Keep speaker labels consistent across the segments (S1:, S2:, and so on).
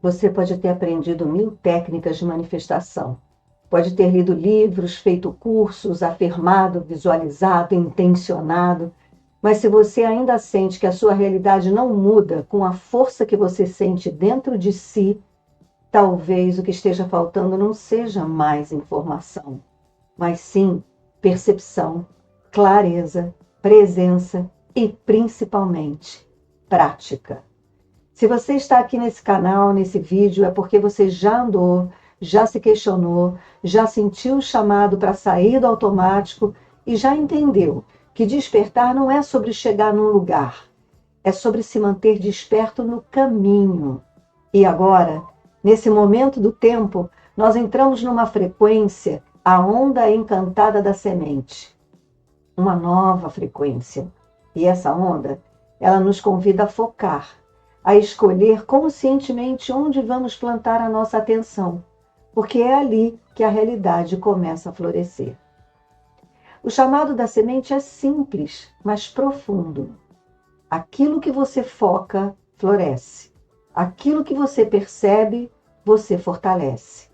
S1: Você pode ter aprendido 1000 técnicas de manifestação. Pode ter lido livros, feito cursos, afirmado, visualizado, intencionado. Mas se você ainda sente que a sua realidade não muda com a força que você sente dentro de si, talvez o que esteja faltando não seja mais informação, mas sim percepção, clareza, presença e, principalmente, prática. Se você está aqui nesse canal, nesse vídeo, é porque você já andou, já se questionou, já sentiu o chamado para sair do automático e já entendeu que despertar não é sobre chegar num lugar, é sobre se manter desperto no caminho. E agora, nesse momento do tempo, nós entramos numa frequência, a onda encantada da semente. Uma nova frequência. E essa onda, ela nos convida a focar, a escolher conscientemente onde vamos plantar a nossa atenção, porque é ali que a realidade começa a florescer. O chamado da semente é simples, mas profundo. Aquilo que você foca, floresce. Aquilo que você percebe, você fortalece.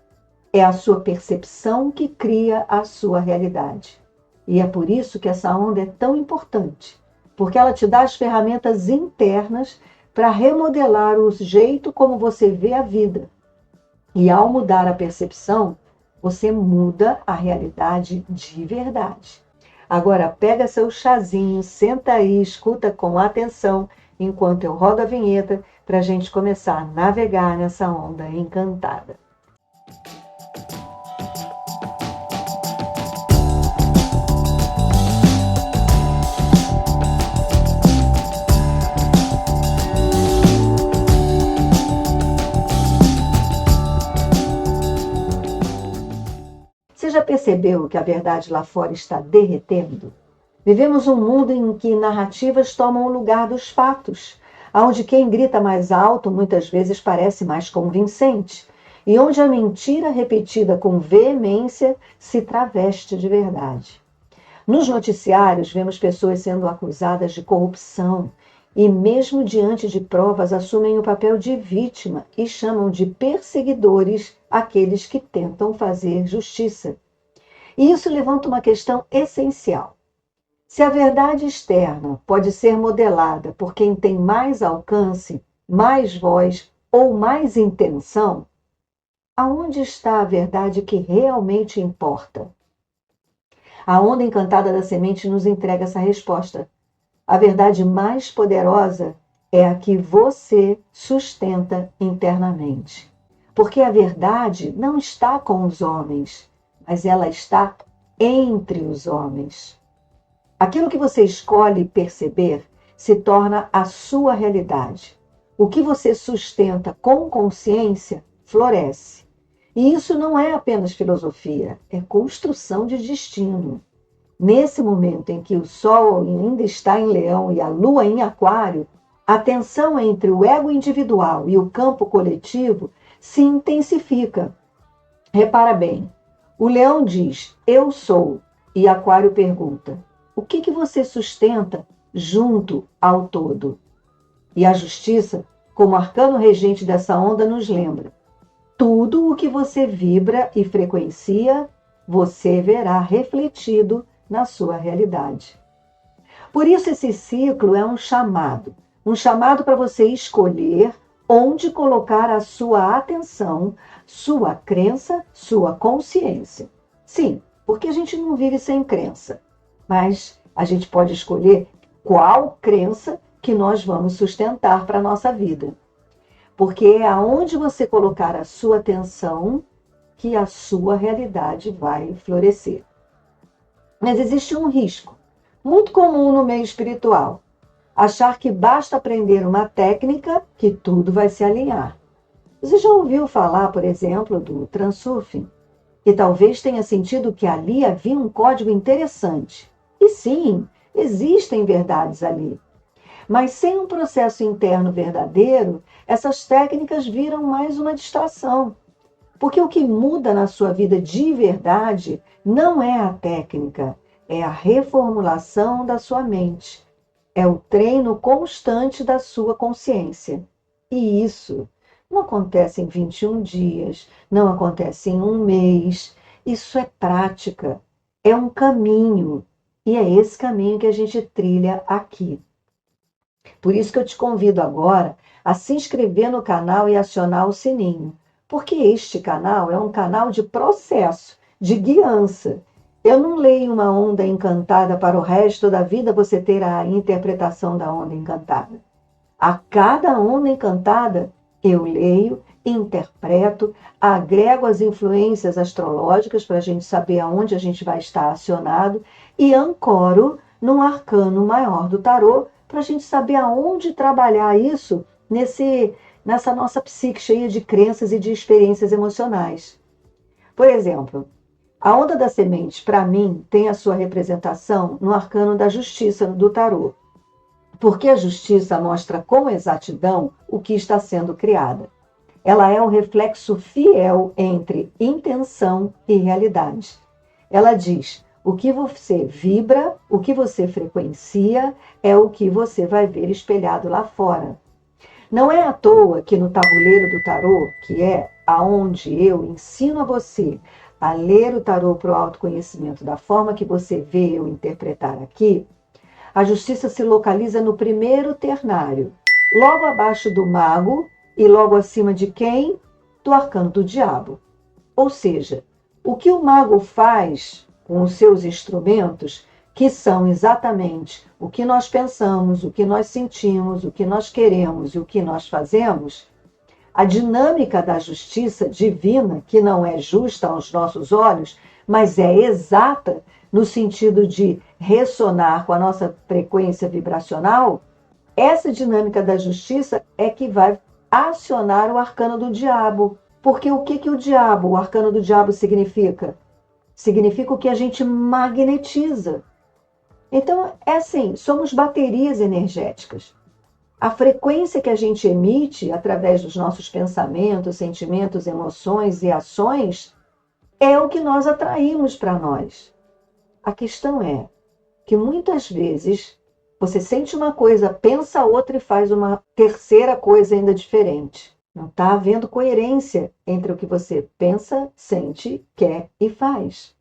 S1: É a sua percepção que cria a sua realidade. E é por isso que essa onda é tão importante, porque ela te dá as ferramentas internas para remodelar o jeito como você vê a vida. E ao mudar a percepção, você muda a realidade de verdade. Agora pega seu chazinho, senta aí, escuta com atenção, enquanto eu rodo a vinheta para a gente começar a navegar nessa onda encantada. Você já percebeu que a verdade lá fora está derretendo? Vivemos um mundo em que narrativas tomam o lugar dos fatos, onde quem grita mais alto muitas vezes parece mais convincente, e onde a mentira repetida com veemência se traveste de verdade. Nos noticiários, vemos pessoas sendo acusadas de corrupção e, mesmo diante de provas, assumem o papel de vítima e chamam de perseguidores aqueles que tentam fazer justiça. E isso levanta uma questão essencial. Se a verdade externa pode ser modelada por quem tem mais alcance, mais voz ou mais intenção, aonde está a verdade que realmente importa? A onda encantada da semente nos entrega essa resposta. A verdade mais poderosa é a que você sustenta internamente. Porque a verdade não está com os homens, mas ela está entre os homens. Aquilo que você escolhe perceber se torna a sua realidade. O que você sustenta com consciência floresce. E isso não é apenas filosofia, é construção de destino. Nesse momento em que o Sol ainda está em Leão e a Lua em Aquário, a tensão entre o ego individual e o campo coletivo se intensifica. Repara bem, o Leão diz, eu sou, e Aquário pergunta, o que você sustenta junto ao todo? E a justiça, como arcano regente dessa onda, nos lembra, tudo o que você vibra e frequencia, você verá refletido na sua realidade. Por isso esse ciclo é um chamado para você escolher onde colocar a sua atenção, sua crença, sua consciência. Sim, porque a gente não vive sem crença, mas a gente pode escolher qual crença que nós vamos sustentar para a nossa vida. Porque é aonde você colocar a sua atenção que a sua realidade vai florescer. Mas existe um risco, muito comum no meio espiritual, achar que basta aprender uma técnica que tudo vai se alinhar. Você já ouviu falar, por exemplo, do Transurfing? E talvez tenha sentido que ali havia um código interessante. E sim, existem verdades ali. Mas sem um processo interno verdadeiro, essas técnicas viram mais uma distração. Porque o que muda na sua vida de verdade não é a técnica, é a reformulação da sua mente. É o treino constante da sua consciência. E isso Não acontece em 21 dias, não acontece em um mês. Isso é prática, é um caminho. E é esse caminho que a gente trilha aqui. Por isso que eu te convido agora a se inscrever no canal e acionar o sininho. Porque este canal é um canal de processo, de guiança. Eu não leio uma onda encantada para o resto da vida você ter a interpretação da onda encantada. A cada onda encantada, eu leio, interpreto, agrego as influências astrológicas para a gente saber aonde a gente vai estar acionado e ancoro num arcano maior do tarô para a gente saber aonde trabalhar isso nessa nossa psique cheia de crenças e de experiências emocionais. Por exemplo, a onda da semente, para mim, tem a sua representação no arcano da justiça do tarô. Porque a justiça mostra com exatidão o que está sendo criada. Ela é um reflexo fiel entre intenção e realidade. Ela diz: o que você vibra, o que você frequencia, é o que você vai ver espelhado lá fora. Não é à toa que no tabuleiro do tarô, que é aonde eu ensino a você a ler o tarô para o autoconhecimento da forma que você vê eu interpretar aqui, a justiça se localiza no primeiro ternário, logo abaixo do mago e logo acima de quem? Do arcano do diabo. Ou seja, o que o mago faz com os seus instrumentos, que são exatamente o que nós pensamos, o que nós sentimos, o que nós queremos e o que nós fazemos, a dinâmica da justiça divina, que não é justa aos nossos olhos, mas é exata no sentido de ressonar com a nossa frequência vibracional, essa dinâmica da justiça é que vai acionar o arcano do diabo. Porque o que o diabo, o arcano do diabo significa? Significa o que a gente magnetiza. Então, é assim, somos baterias energéticas. A frequência que a gente emite através dos nossos pensamentos, sentimentos, emoções e ações é o que nós atraímos para nós. A questão é que muitas vezes você sente uma coisa, pensa outra e faz uma terceira coisa ainda diferente. Não está havendo coerência entre o que você pensa, sente, quer e faz.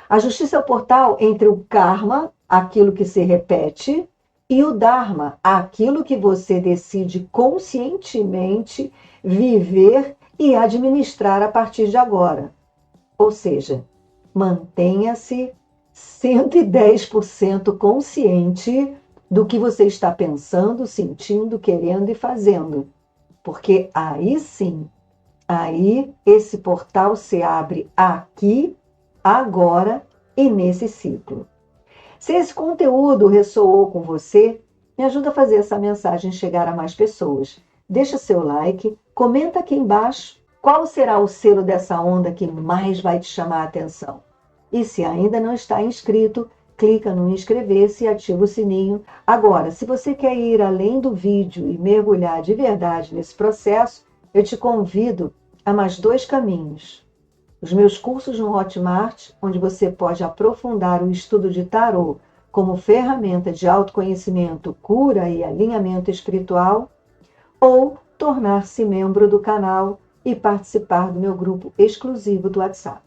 S1: A justiça é o portal entre o karma, aquilo que se repete, e o dharma, aquilo que você decide conscientemente viver e administrar a partir de agora. Ou seja, mantenha-se 110% consciente do que você está pensando, sentindo, querendo e fazendo. Porque aí sim, aí esse portal se abre aqui, agora e nesse ciclo. Se esse conteúdo ressoou com você, me ajuda a fazer essa mensagem chegar a mais pessoas. Deixa seu like, comenta aqui embaixo qual será o selo dessa onda que mais vai te chamar a atenção. E se ainda não está inscrito, clica no inscrever-se e ativa o sininho. Agora, se você quer ir além do vídeo e mergulhar de verdade nesse processo, eu te convido a mais 2 caminhos. Os meus cursos no Hotmart, onde você pode aprofundar o estudo de tarô como ferramenta de autoconhecimento, cura e alinhamento espiritual, ou tornar-se membro do canal e participar do meu grupo exclusivo do WhatsApp.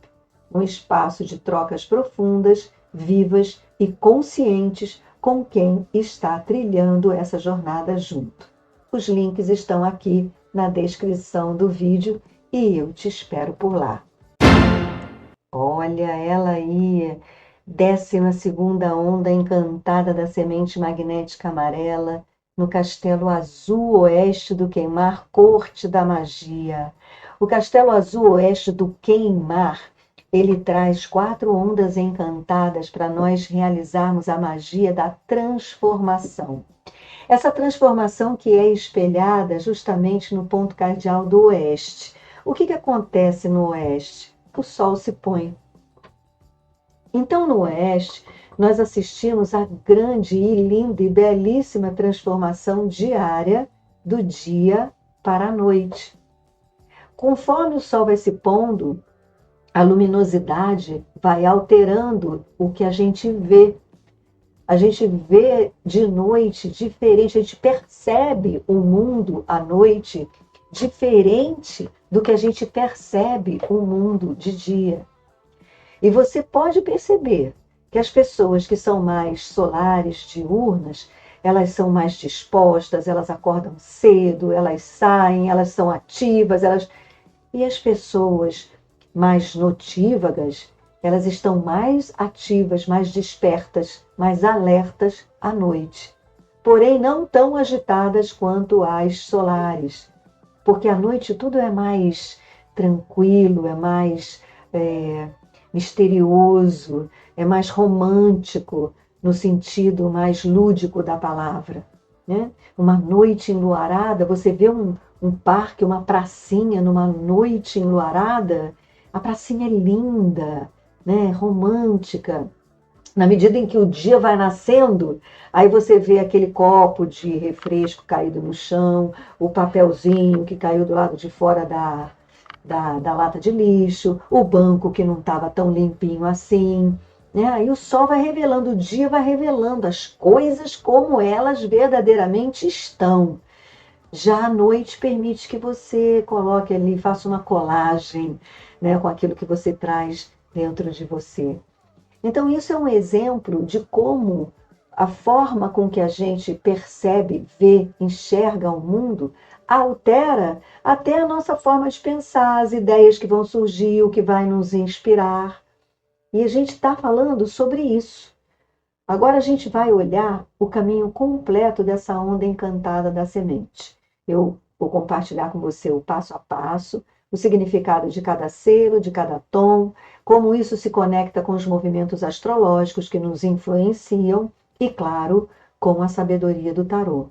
S1: Um espaço de trocas profundas, vivas e conscientes com quem está trilhando essa jornada junto. Os links estão aqui na descrição do vídeo e eu te espero por lá. Olha ela aí, 12ª onda encantada da semente magnética amarela, no castelo azul oeste do Queimar, corte da magia. O castelo azul oeste do Queimar, ele traz 4 ondas encantadas para nós realizarmos a magia da transformação. Essa transformação que é espelhada justamente no ponto cardeal do oeste. O que acontece no oeste? O sol se põe. Então, no oeste, nós assistimos à grande e linda e belíssima transformação diária do dia para a noite. Conforme o sol vai se pondo, a luminosidade vai alterando o que a gente vê. A gente vê de noite diferente, a gente percebe o mundo à noite diferente do que a gente percebe o mundo de dia. E você pode perceber que as pessoas que são mais solares, diurnas, elas são mais dispostas, elas acordam cedo, elas saem, elas são ativas, e as pessoas mais notívagas, elas estão mais ativas, mais despertas, mais alertas à noite. Porém, não tão agitadas quanto as solares, porque à noite tudo é mais tranquilo, é mais misterioso, é mais romântico, no sentido mais lúdico da palavra. Né? Uma noite enluarada, você vê um parque, uma pracinha numa noite enluarada, a pracinha é linda, né? Romântica. Na medida em que o dia vai nascendo, aí você vê aquele copo de refresco caído no chão, o papelzinho que caiu do lado de fora da lata de lixo, o banco que não estava tão limpinho assim. Né? Aí o sol vai revelando, o dia vai revelando as coisas como elas verdadeiramente estão. Já a noite permite que você coloque ali, faça uma colagem, né, com aquilo que você traz dentro de você. Então, isso é um exemplo de como a forma com que a gente percebe, vê, enxerga o mundo altera até a nossa forma de pensar, as ideias que vão surgir, o que vai nos inspirar. E a gente está falando sobre isso. Agora a gente vai olhar o caminho completo dessa onda encantada da semente. Eu vou compartilhar com você o passo a passo, o significado de cada selo, de cada tom, como isso se conecta com os movimentos astrológicos que nos influenciam e, claro, com a sabedoria do tarô.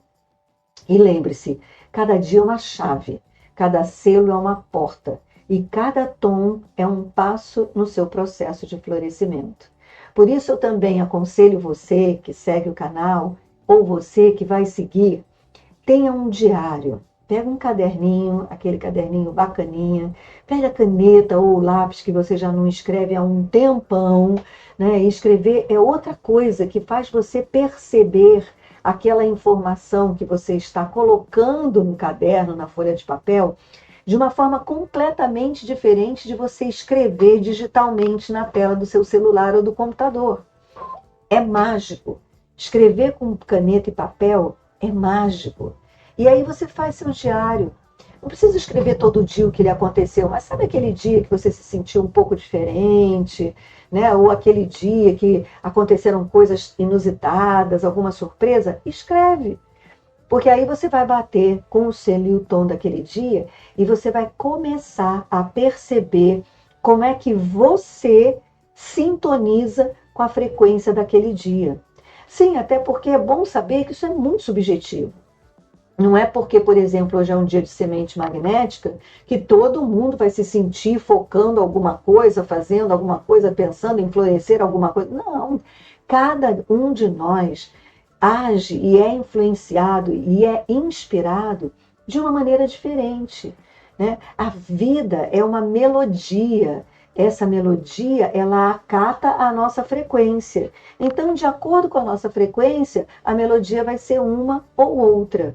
S1: E lembre-se, cada dia é uma chave, cada selo é uma porta e cada tom é um passo no seu processo de florescimento. Por isso eu também aconselho você que segue o canal ou você que vai seguir, tenha um diário. Pega um caderninho, aquele caderninho bacaninha, pega a caneta ou o lápis que você já não escreve há um tempão, né? E escrever é outra coisa que faz você perceber aquela informação que você está colocando no caderno, na folha de papel, de uma forma completamente diferente de você escrever digitalmente na tela do seu celular ou do computador. É mágico. Escrever com caneta e papel é mágico. E aí você faz seu diário. Não precisa escrever todo dia o que lhe aconteceu, mas sabe aquele dia que você se sentiu um pouco diferente, né? Ou aquele dia que aconteceram coisas inusitadas, alguma surpresa? Escreve. Porque aí você vai bater com o selo e o tom daquele dia e você vai começar a perceber como é que você sintoniza com a frequência daquele dia. Sim, até porque é bom saber que isso é muito subjetivo. Não é porque, por exemplo, hoje é um dia de semente magnética que todo mundo vai se sentir focando alguma coisa, fazendo alguma coisa, pensando em florescer alguma coisa. Não, cada um de nós age e é influenciado e é inspirado de uma maneira diferente. Né? A vida é uma melodia. Essa melodia, ela acata a nossa frequência. Então, de acordo com a nossa frequência, a melodia vai ser uma ou outra.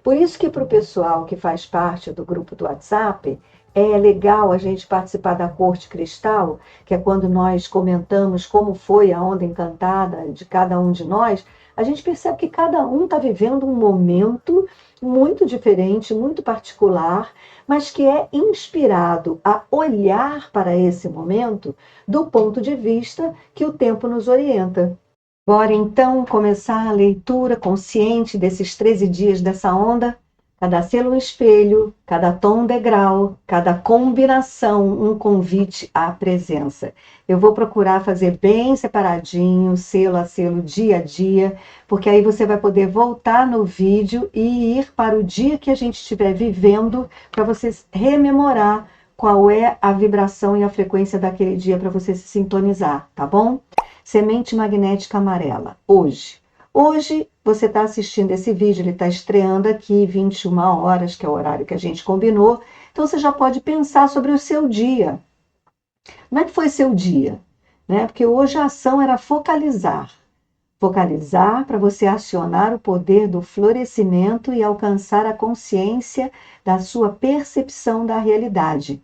S1: Por isso que para o pessoal que faz parte do grupo do WhatsApp, é legal a gente participar da Corte Cristal, que é quando nós comentamos como foi a onda encantada de cada um de nós, a gente percebe que cada um está vivendo um momento muito diferente, muito particular, mas que é inspirado a olhar para esse momento do ponto de vista que o tempo nos orienta. Bora então começar a leitura consciente desses 13 dias dessa onda? Cada selo um espelho, cada tom um degrau, cada combinação um convite à presença. Eu vou procurar fazer bem separadinho, selo a selo, dia a dia, porque aí você vai poder voltar no vídeo e ir para o dia que a gente estiver vivendo, para você rememorar qual é a vibração e a frequência daquele dia para você se sintonizar, tá bom? Semente magnética amarela, hoje. Hoje você está assistindo esse vídeo, ele está estreando aqui 21 horas, que é o horário que a gente combinou. Então você já pode pensar sobre o seu dia. Como é que foi seu dia? Né? Porque hoje a ação era focalizar. Focalizar para você acionar o poder do florescimento e alcançar a consciência da sua percepção da realidade.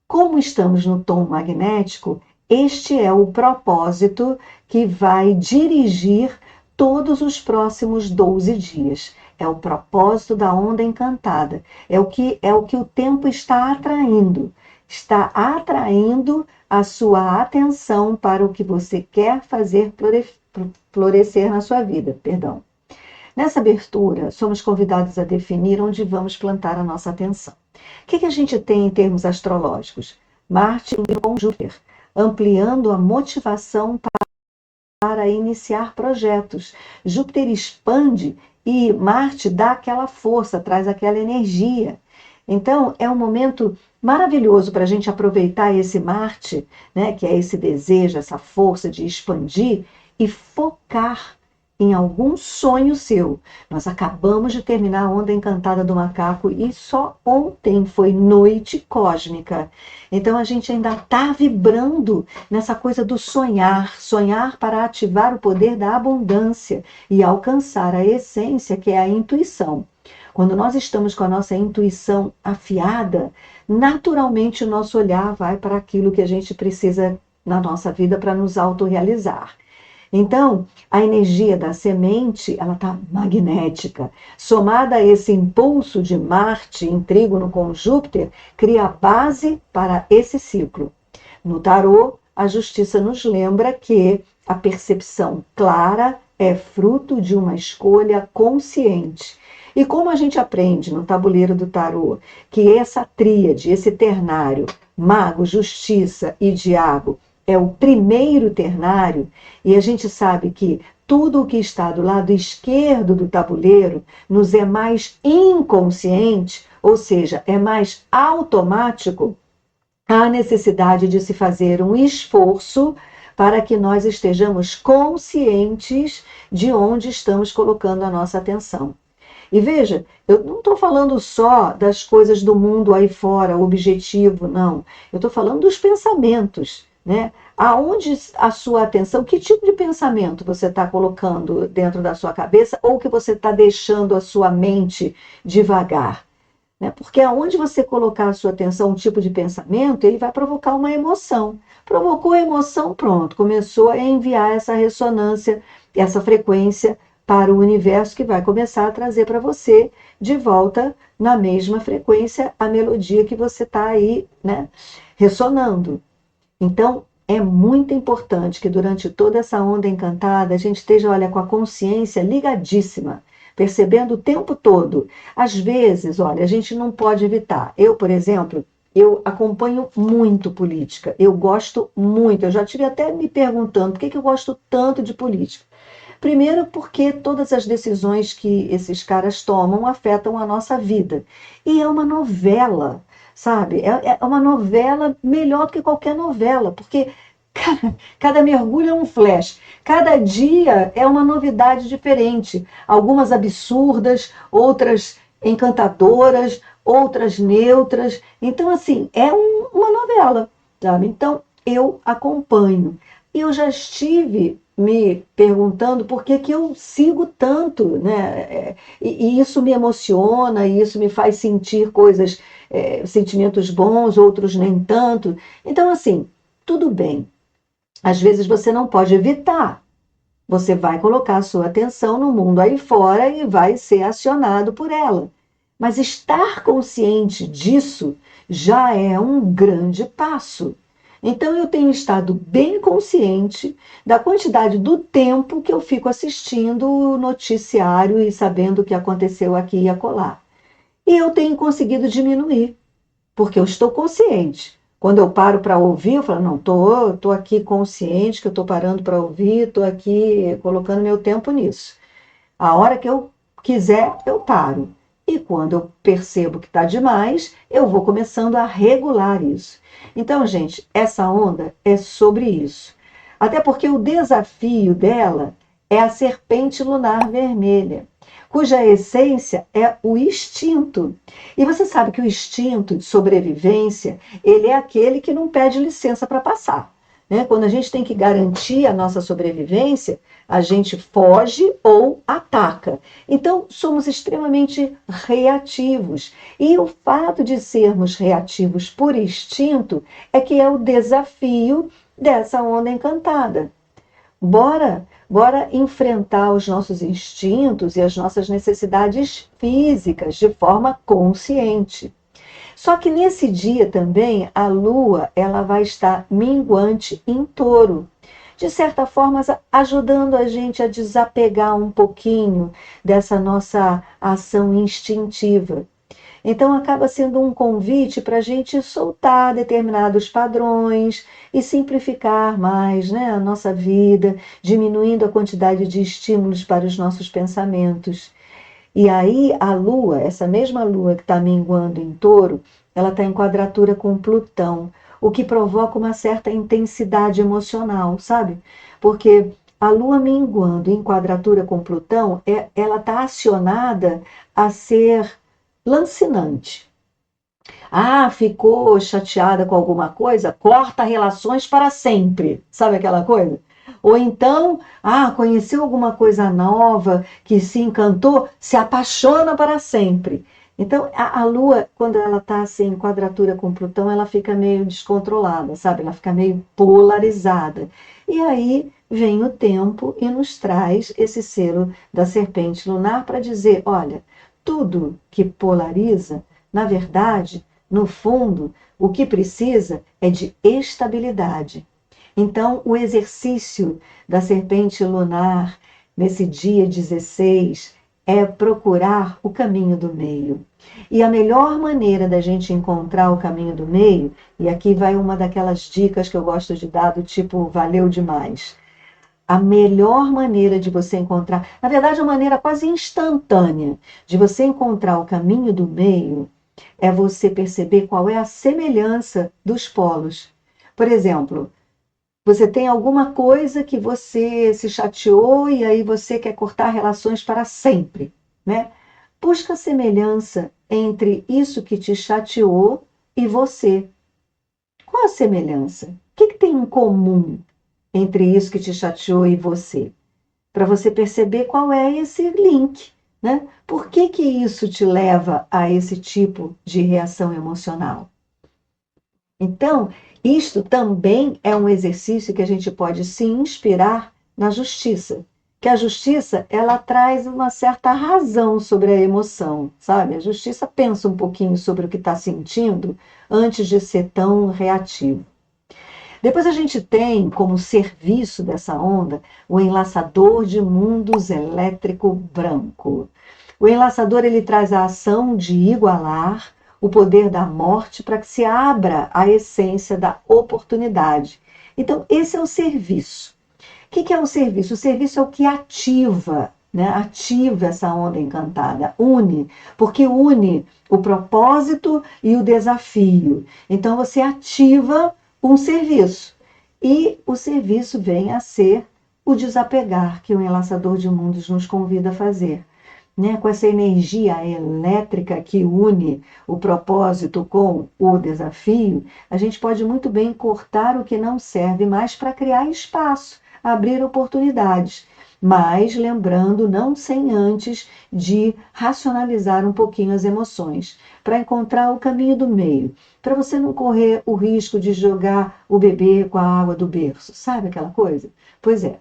S1: Como estamos no tom magnético, este é o propósito que vai dirigir todos os próximos 12 dias. É o propósito da onda encantada. É o que o tempo está atraindo. Está atraindo a sua atenção para o que você quer fazer florescer na sua vida. Perdão. Nessa abertura, somos convidados a definir onde vamos plantar a nossa atenção. O que a gente tem em termos astrológicos? Marte com Júpiter, ampliando a motivação para iniciar projetos. Júpiter expande e Marte dá aquela força, traz aquela energia. Então, é um momento maravilhoso para a gente aproveitar esse Marte, né, que é esse desejo, essa força de expandir e focar em algum sonho seu. Nós acabamos de terminar a onda encantada do macaco e só ontem foi noite cósmica. Então a gente ainda está vibrando nessa coisa do sonhar, sonhar para ativar o poder da abundância e alcançar a essência que é a intuição. Quando nós estamos com a nossa intuição afiada, naturalmente o nosso olhar vai para aquilo que a gente precisa na nossa vida para nos autorrealizar. Então, a energia da semente, ela está magnética. Somada a esse impulso de Marte em trígono com Júpiter, cria a base para esse ciclo. No tarô, a justiça nos lembra que a percepção clara é fruto de uma escolha consciente. E como a gente aprende no tabuleiro do tarô que essa tríade, esse ternário, mago, justiça e diabo, é o primeiro ternário, e a gente sabe que tudo o que está do lado esquerdo do tabuleiro nos é mais inconsciente, ou seja, é mais automático, há necessidade de se fazer um esforço para que nós estejamos conscientes de onde estamos colocando a nossa atenção. E veja, eu não estou falando só das coisas do mundo aí fora, objetivo, não. Eu estou falando dos pensamentos, né? Aonde a sua atenção, que tipo de pensamento você está colocando dentro da sua cabeça ou que você está deixando a sua mente devagar? Né? Porque aonde você colocar a sua atenção, um tipo de pensamento, ele vai provocar uma emoção. Provocou a emoção, pronto, começou a enviar essa ressonância, essa frequência para o universo que vai começar a trazer para você de volta na mesma frequência a melodia que você está aí, né, ressonando. Então, é muito importante que durante toda essa onda encantada a gente esteja, olha, com a consciência ligadíssima, percebendo o tempo todo. Às vezes, olha, a gente não pode evitar. Eu, por exemplo, eu acompanho muito política. Eu gosto muito. Eu já estive até me perguntando por que eu gosto tanto de política. Primeiro, porque todas as decisões que esses caras tomam afetam a nossa vida. E é uma novela, sabe? É uma novela melhor do que qualquer novela, porque cada mergulho é um flash. Cada dia é uma novidade diferente. Algumas absurdas, outras encantadoras, outras neutras. Então, assim, é uma novela, sabe? Então, eu acompanho. E eu já estive me perguntando por que eu sigo tanto, né? E isso me emociona, e isso me faz sentir coisas, sentimentos bons, outros nem tanto. Então, assim, tudo bem. Às vezes você não pode evitar. Você vai colocar a sua atenção no mundo aí fora e vai ser acionado por ela. Mas estar consciente disso já é um grande passo. Então eu tenho estado bem consciente da quantidade do tempo que eu fico assistindo o noticiário e sabendo o que aconteceu aqui e acolá. E eu tenho conseguido diminuir, porque eu estou consciente. Quando eu paro para ouvir, eu falo, não, tô aqui consciente que eu estou parando para ouvir, estou aqui colocando meu tempo nisso. A hora que eu quiser, eu paro. E quando eu percebo que está demais, eu vou começando a regular isso. Então, gente, essa onda é sobre isso. Até porque o desafio dela é a serpente lunar vermelha, cuja essência é o instinto. E você sabe que o instinto de sobrevivência, ele é aquele que não pede licença para passar. né? Quando a gente tem que garantir a nossa sobrevivência, a gente foge ou ataca. Então, somos extremamente reativos. E o fato de sermos reativos por instinto é que é o desafio dessa onda encantada. Bora enfrentar os nossos instintos e as nossas necessidades físicas de forma consciente. Só que nesse dia também a Lua ela vai estar minguante em Touro, de certa forma ajudando a gente a desapegar um pouquinho dessa nossa ação instintiva. Então, acaba sendo um convite para a gente soltar determinados padrões e simplificar mais, né, a nossa vida, diminuindo a quantidade de estímulos para os nossos pensamentos. E aí, a Lua, essa mesma Lua que está minguando em Touro, ela está em quadratura com Plutão, o que provoca uma certa intensidade emocional, sabe? Porque a Lua minguando em quadratura com Plutão, ela está acionada a ser lancinante. Ah, ficou chateada com alguma coisa? Corta relações para sempre. Sabe aquela coisa? Ou então, conheceu alguma coisa nova que se encantou, se apaixona para sempre. Então, a Lua, quando ela está assim, em quadratura com Plutão, ela fica meio descontrolada, sabe? Ela fica meio polarizada. E aí vem o tempo e nos traz esse selo da serpente lunar para dizer: olha, tudo que polariza, na verdade, no fundo, o que precisa é de estabilidade. Então, o exercício da serpente lunar nesse dia 16 é procurar o caminho do meio. E a melhor maneira da gente encontrar o caminho do meio, e aqui vai uma daquelas dicas que eu gosto de dar, do tipo, valeu demais. A melhor maneira de você encontrar, na verdade, a maneira quase instantânea de você encontrar o caminho do meio é você perceber qual é a semelhança dos polos. Por exemplo, você tem alguma coisa que você se chateou e aí você quer cortar relações para sempre, né? Busca a semelhança entre isso que te chateou e você. Qual a semelhança? O que tem em comum entre isso que te chateou e você? Para você perceber qual é esse link, né? Por que isso te leva a esse tipo de reação emocional? Então, isto também é um exercício que a gente pode se inspirar na justiça. Que a justiça, ela traz uma certa razão sobre a emoção, sabe? A justiça pensa um pouquinho sobre o que está sentindo antes de ser tão reativo. Depois a gente tem como serviço dessa onda o enlaçador de mundos elétrico branco. O enlaçador ele traz a ação de igualar o poder da morte para que se abra a essência da oportunidade. Então, esse é o serviço. O que é o serviço? O serviço é o que ativa, né? Ativa essa onda encantada, une, porque une o propósito e o desafio. Então, você ativa um serviço. E o serviço vem a ser o desapegar que o Enlaçador de Mundos nos convida a fazer. Né? Com essa energia elétrica que une o propósito com o desafio, a gente pode muito bem cortar o que não serve mais para criar espaço, abrir oportunidades. Mas lembrando, não sem antes de racionalizar um pouquinho as emoções, para encontrar o caminho do meio, para você não correr o risco de jogar o bebê com a água do berço, sabe aquela coisa? Pois é.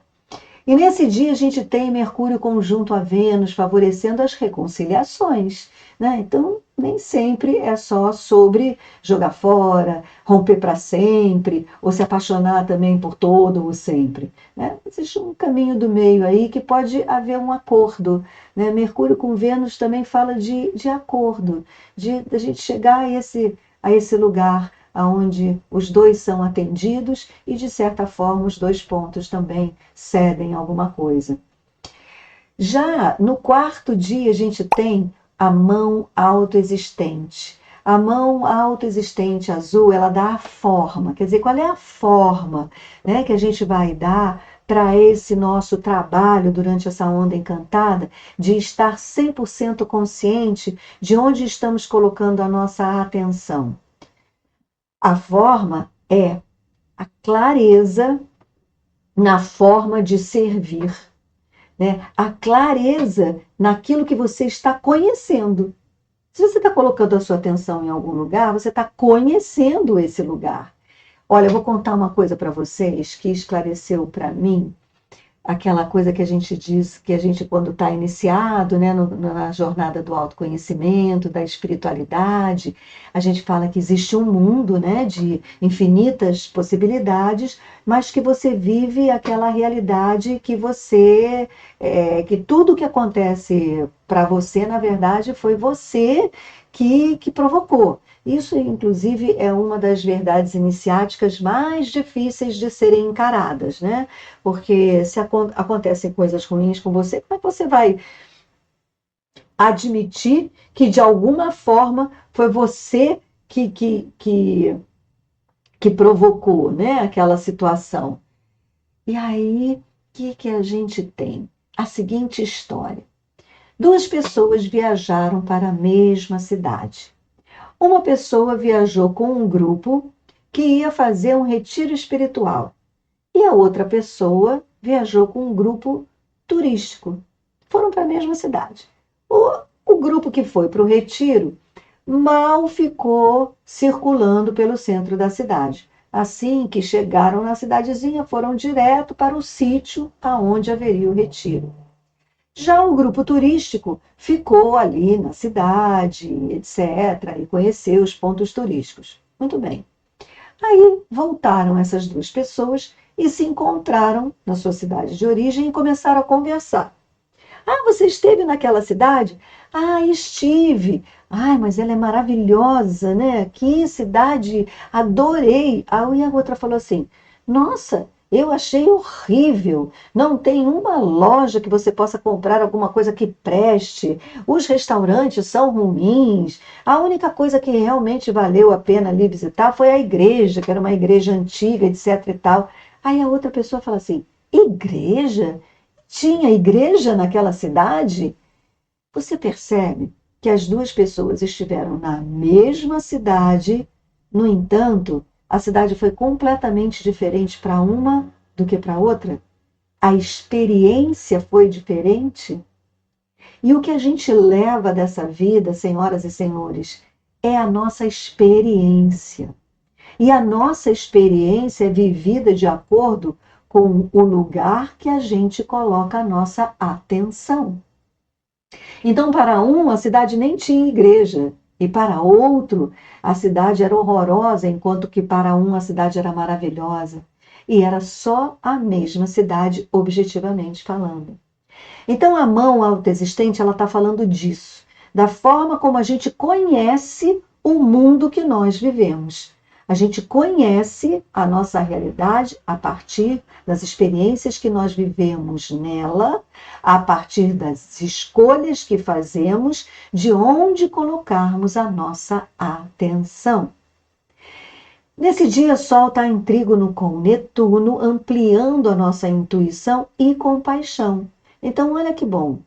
S1: E nesse dia a gente tem Mercúrio conjunto a Vênus, favorecendo as reconciliações, né? Então, nem sempre é só sobre jogar fora, romper para sempre, ou se apaixonar também por todo ou sempre, né? Existe um caminho do meio aí que pode haver um acordo, né? Mercúrio com Vênus também fala de acordo, de a gente chegar a esse lugar onde os dois são atendidos e, de certa forma, os dois pontos também cedem alguma coisa. Já no quarto dia, a gente tem a mão autoexistente. A mão autoexistente azul, ela dá a forma. Quer dizer, qual é a forma, né, que a gente vai dar para esse nosso trabalho durante essa onda encantada, de estar 100% consciente de onde estamos colocando a nossa atenção? A forma é a clareza na forma de servir, né? A clareza naquilo que você está conhecendo. Se você está colocando a sua atenção em algum lugar, você está conhecendo esse lugar. Olha, eu vou contar uma coisa para vocês que esclareceu para mim aquela coisa que a gente diz, que a gente, quando está iniciado, né, na jornada do autoconhecimento, da espiritualidade, a gente fala que existe um mundo, né, de infinitas possibilidades, mas que você vive aquela realidade que você, que tudo que acontece para você, na verdade, foi você que provocou. Isso, inclusive, é uma das verdades iniciáticas mais difíceis de serem encaradas, né? Porque se acontecem coisas ruins com você, como é que você vai admitir que de alguma forma foi você que provocou, né, aquela situação? E aí, o que a gente tem? A seguinte história. Duas pessoas viajaram para a mesma cidade. Uma pessoa viajou com um grupo que ia fazer um retiro espiritual. E a outra pessoa viajou com um grupo turístico. Foram para a mesma cidade. O grupo que foi para o retiro mal ficou circulando pelo centro da cidade. Assim que chegaram na cidadezinha, foram direto para o sítio aonde haveria o retiro. Já o grupo turístico ficou ali na cidade, etc., e conheceu os pontos turísticos. Muito bem. Aí voltaram essas duas pessoas e se encontraram na sua cidade de origem e começaram a conversar. Ah, você esteve naquela cidade? Ah, estive. Ai, mas ela é maravilhosa, né? Que cidade, adorei. Aí a outra falou assim: nossa, eu achei horrível. Não tem uma loja que você possa comprar alguma coisa que preste. Os restaurantes são ruins. A única coisa que realmente valeu a pena ali visitar foi a igreja, que era uma igreja antiga, etc e tal. Aí a outra pessoa fala assim: igreja? Tinha igreja naquela cidade? Você percebe que as duas pessoas estiveram na mesma cidade, no entanto, a cidade foi completamente diferente para uma do que para outra? A experiência foi diferente? E o que a gente leva dessa vida, senhoras e senhores, é a nossa experiência. E a nossa experiência é vivida de acordo com o lugar que a gente coloca a nossa atenção. Então, para um, a cidade nem tinha igreja, e para outro, a cidade era horrorosa, enquanto que para um a cidade era maravilhosa. E era só a mesma cidade, objetivamente falando. Então, a mão autoexistente, ela está falando disso, da forma como a gente conhece o mundo que nós vivemos. A gente conhece a nossa realidade a partir das experiências que nós vivemos nela, a partir das escolhas que fazemos, de onde colocarmos a nossa atenção. Nesse dia, Sol está em trígono com Netuno, ampliando a nossa intuição e compaixão. Então, olha que bom.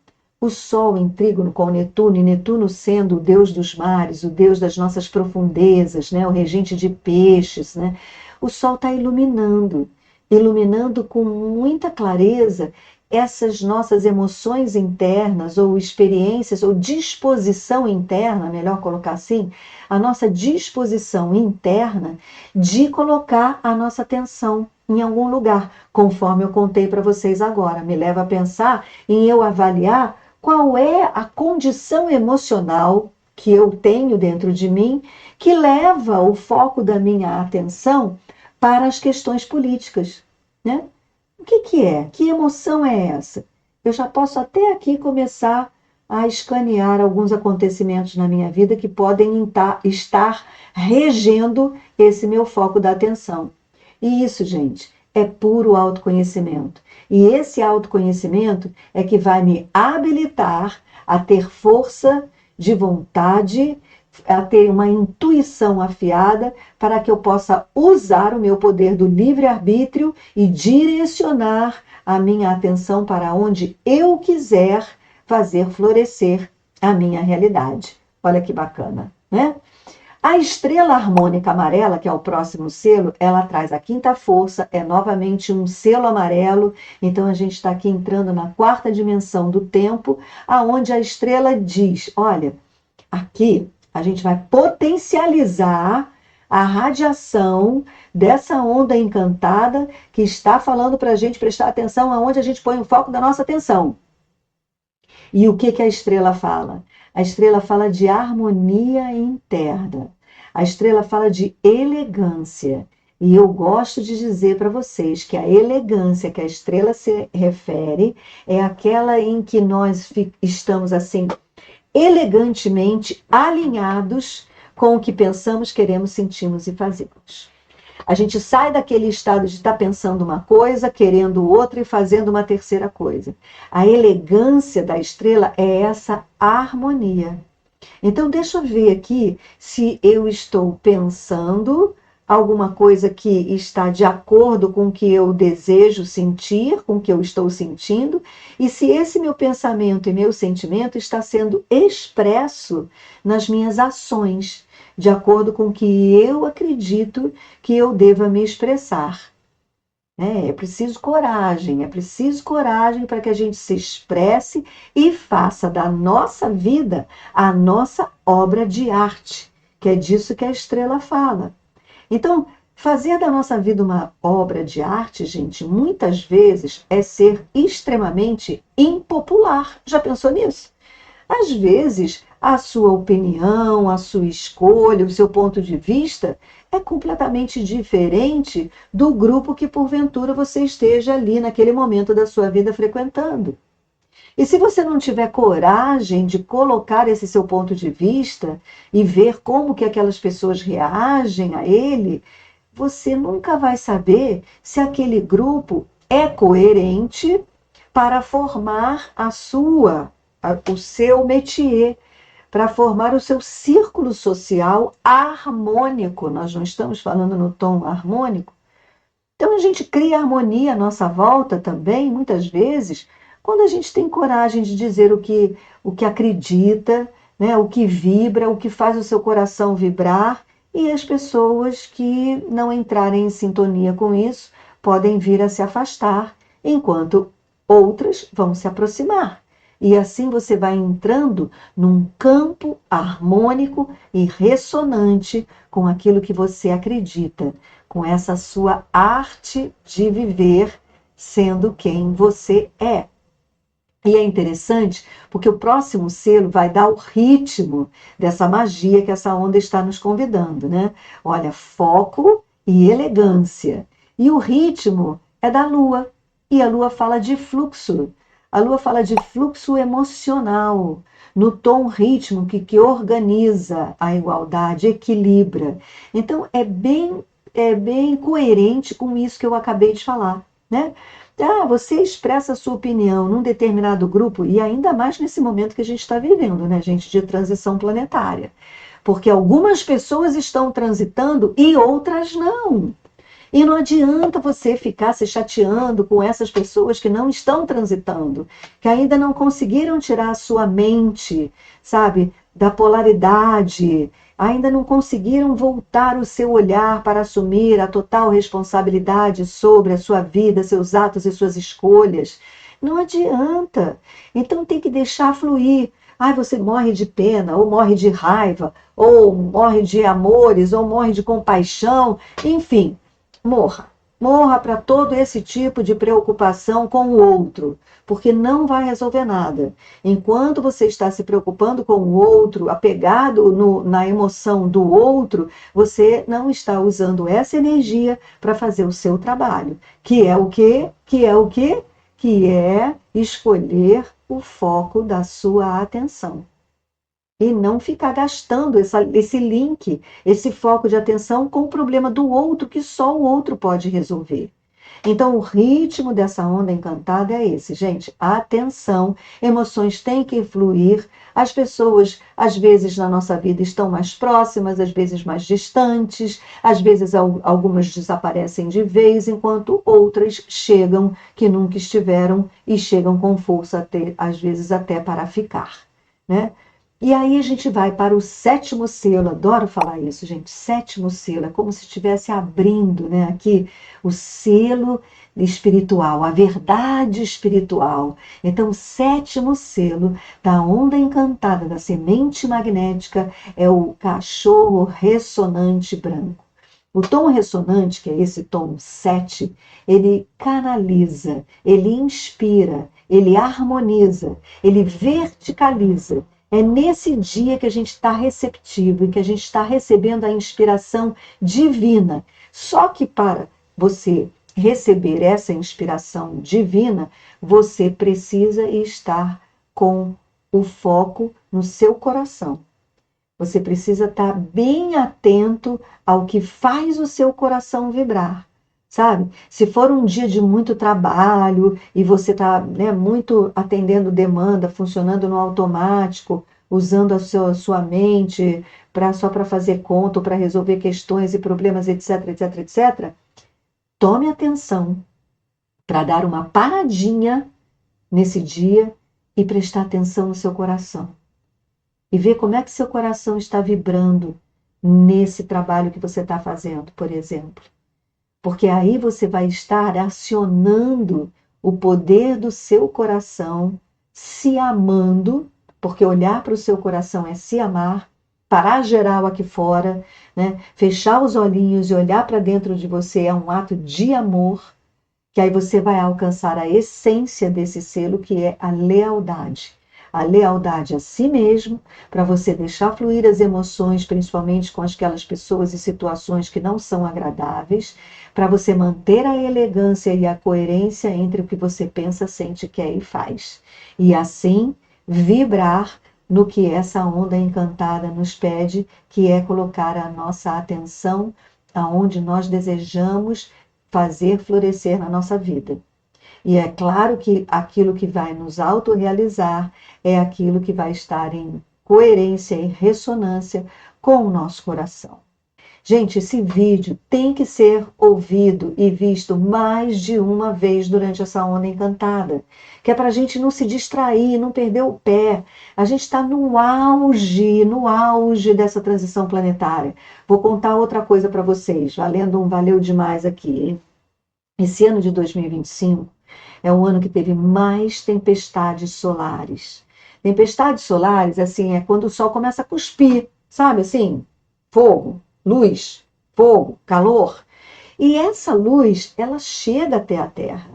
S1: O Sol em trígono com Netuno, e Netuno sendo o deus dos mares, o deus das nossas profundezas, né? O regente de peixes, né? O Sol está iluminando com muita clareza essas nossas emoções internas, ou experiências, ou disposição interna, melhor colocar assim, a nossa disposição interna de colocar a nossa atenção em algum lugar, conforme eu contei para vocês agora. Me leva a pensar em eu avaliar qual é a condição emocional que eu tenho dentro de mim que leva o foco da minha atenção para as questões políticas, né? O que é? Que emoção é essa? Eu já posso até aqui começar a escanear alguns acontecimentos na minha vida que podem estar regendo esse meu foco da atenção. E isso, gente, é puro autoconhecimento. E esse autoconhecimento é que vai me habilitar a ter força de vontade, a ter uma intuição afiada para que eu possa usar o meu poder do livre-arbítrio e direcionar a minha atenção para onde eu quiser fazer florescer a minha realidade. Olha que bacana, né? A estrela harmônica amarela, que é o próximo selo, ela traz a quinta força, é novamente um selo amarelo. Então a gente está aqui entrando na quarta dimensão do tempo, aonde a estrela diz: olha, aqui a gente vai potencializar a radiação dessa onda encantada que está falando para a gente prestar atenção aonde a gente põe o foco da nossa atenção. E o que a estrela fala? A estrela fala de harmonia interna. A estrela fala de elegância. E eu gosto de dizer para vocês que a elegância que a estrela se refere é aquela em que nós estamos assim elegantemente alinhados com o que pensamos, queremos, sentimos e fazemos. A gente sai daquele estado de estar pensando uma coisa, querendo outra e fazendo uma terceira coisa. A elegância da estrela é essa harmonia. Então, deixa eu ver aqui se eu estou pensando alguma coisa que está de acordo com o que eu desejo sentir, com o que eu estou sentindo, e se esse meu pensamento e meu sentimento está sendo expresso nas minhas ações, de acordo com o que eu acredito que eu deva me expressar. É preciso coragem para que a gente se expresse e faça da nossa vida a nossa obra de arte, que é disso que a estrela fala. Então, fazer da nossa vida uma obra de arte, gente, muitas vezes é ser extremamente impopular. Já pensou nisso? Às vezes, a sua opinião, a sua escolha, o seu ponto de vista é completamente diferente do grupo que, porventura, você esteja ali naquele momento da sua vida frequentando. E se você não tiver coragem de colocar esse seu ponto de vista e ver como que aquelas pessoas reagem a ele, você nunca vai saber se aquele grupo é coerente para formar o seu métier, para formar o seu círculo social harmônico. Nós não estamos falando no tom harmônico. Então a gente cria harmonia à nossa volta também, muitas vezes, quando a gente tem coragem de dizer o que acredita, né, o que vibra, o que faz o seu coração vibrar, e as pessoas que não entrarem em sintonia com isso podem vir a se afastar, enquanto outras vão se aproximar. E assim você vai entrando num campo harmônico e ressonante com aquilo que você acredita, com essa sua arte de viver sendo quem você é. E é interessante porque o próximo selo vai dar o ritmo dessa magia que essa onda está nos convidando, né? Olha, foco e elegância. E o ritmo é da Lua. E a Lua fala de fluxo. A Lua fala de fluxo emocional, no tom ritmo que organiza a igualdade, equilibra. Então, é bem coerente com isso que eu acabei de falar, né? Você expressa a sua opinião num determinado grupo, e ainda mais nesse momento que a gente está vivendo, né, gente, de transição planetária. Porque algumas pessoas estão transitando e outras não. E não adianta você ficar se chateando com essas pessoas que não estão transitando, que ainda não conseguiram tirar a sua mente, sabe, da polaridade, ainda não conseguiram voltar o seu olhar para assumir a total responsabilidade sobre a sua vida, seus atos e suas escolhas. Não adianta. Então tem que deixar fluir. Você morre de pena, ou morre de raiva, ou morre de amores, ou morre de compaixão, enfim. Morra. Morra para todo esse tipo de preocupação com o outro, porque não vai resolver nada. Enquanto você está se preocupando com o outro, apegado na emoção do outro, você não está usando essa energia para fazer o seu trabalho. Que é o quê? Que é o quê? Que é escolher o foco da sua atenção. E não ficar gastando esse link, esse foco de atenção com o problema do outro, que só o outro pode resolver. Então, o ritmo dessa onda encantada é esse, gente. Atenção, emoções têm que fluir. As pessoas, às vezes, na nossa vida estão mais próximas, às vezes mais distantes, às vezes algumas desaparecem de vez, enquanto outras chegam que nunca estiveram e chegam com força, às vezes até para ficar, né? E aí a gente vai para o sétimo selo, adoro falar isso, gente. Sétimo selo, é como se estivesse abrindo, né, aqui o selo espiritual, a verdade espiritual. Então, o sétimo selo da onda encantada da semente magnética é o cachorro ressonante branco. O tom ressonante, que é esse tom 7, ele canaliza, ele inspira, ele harmoniza, ele verticaliza. É nesse dia que a gente está receptivo e que a gente está recebendo a inspiração divina. Só que para você receber essa inspiração divina, você precisa estar com o foco no seu coração. Você precisa estar bem atento ao que faz o seu coração vibrar, sabe? Se for um dia de muito trabalho e você está, né, muito atendendo demanda, funcionando no automático, usando a sua mente só para fazer conta, para resolver questões e problemas, etc, etc, etc, tome atenção para dar uma paradinha nesse dia e prestar atenção no seu coração. E ver como é que seu coração está vibrando nesse trabalho que você está fazendo, por exemplo. Porque aí você vai estar acionando o poder do seu coração, se amando, porque olhar para o seu coração é se amar, parar geral aqui fora, né? Fechar os olhinhos e olhar para dentro de você é um ato de amor, que aí você vai alcançar a essência desse selo, que é a lealdade. A lealdade a si mesmo, para você deixar fluir as emoções, principalmente com aquelas pessoas e situações que não são agradáveis, para você manter a elegância e a coerência entre o que você pensa, sente, quer e faz. E assim vibrar no que essa onda encantada nos pede, que é colocar a nossa atenção aonde nós desejamos fazer florescer na nossa vida. E é claro que aquilo que vai nos autorrealizar é aquilo que vai estar em coerência e ressonância com o nosso coração. Gente, esse vídeo tem que ser ouvido e visto mais de uma vez durante essa onda encantada, que é para a gente não se distrair, não perder o pé. A gente está no auge dessa transição planetária. Vou contar outra coisa para vocês, valendo um valeu demais aqui, hein? Esse ano de 2025 é um ano que teve mais tempestades solares. Tempestades solares, assim, é quando o sol começa a cuspir, sabe assim? Fogo, luz, fogo, calor. E essa luz, ela chega até a Terra,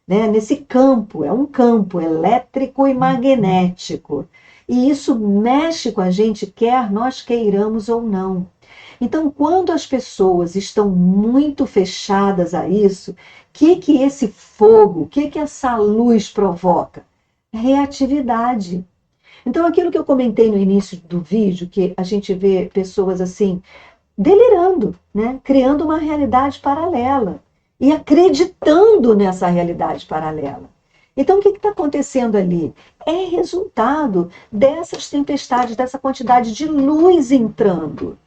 S1: né? Nesse campo, é um campo elétrico e magnético. E isso mexe com a gente, quer nós queiramos ou não. Então, quando as pessoas estão muito fechadas a isso, o que esse fogo, o que essa luz provoca? Reatividade. Então, aquilo que eu comentei no início do vídeo, que a gente vê pessoas assim, delirando, né? Criando uma realidade paralela e acreditando nessa realidade paralela. Então, o que está acontecendo ali? É resultado dessas tempestades, dessa quantidade de luz entrando.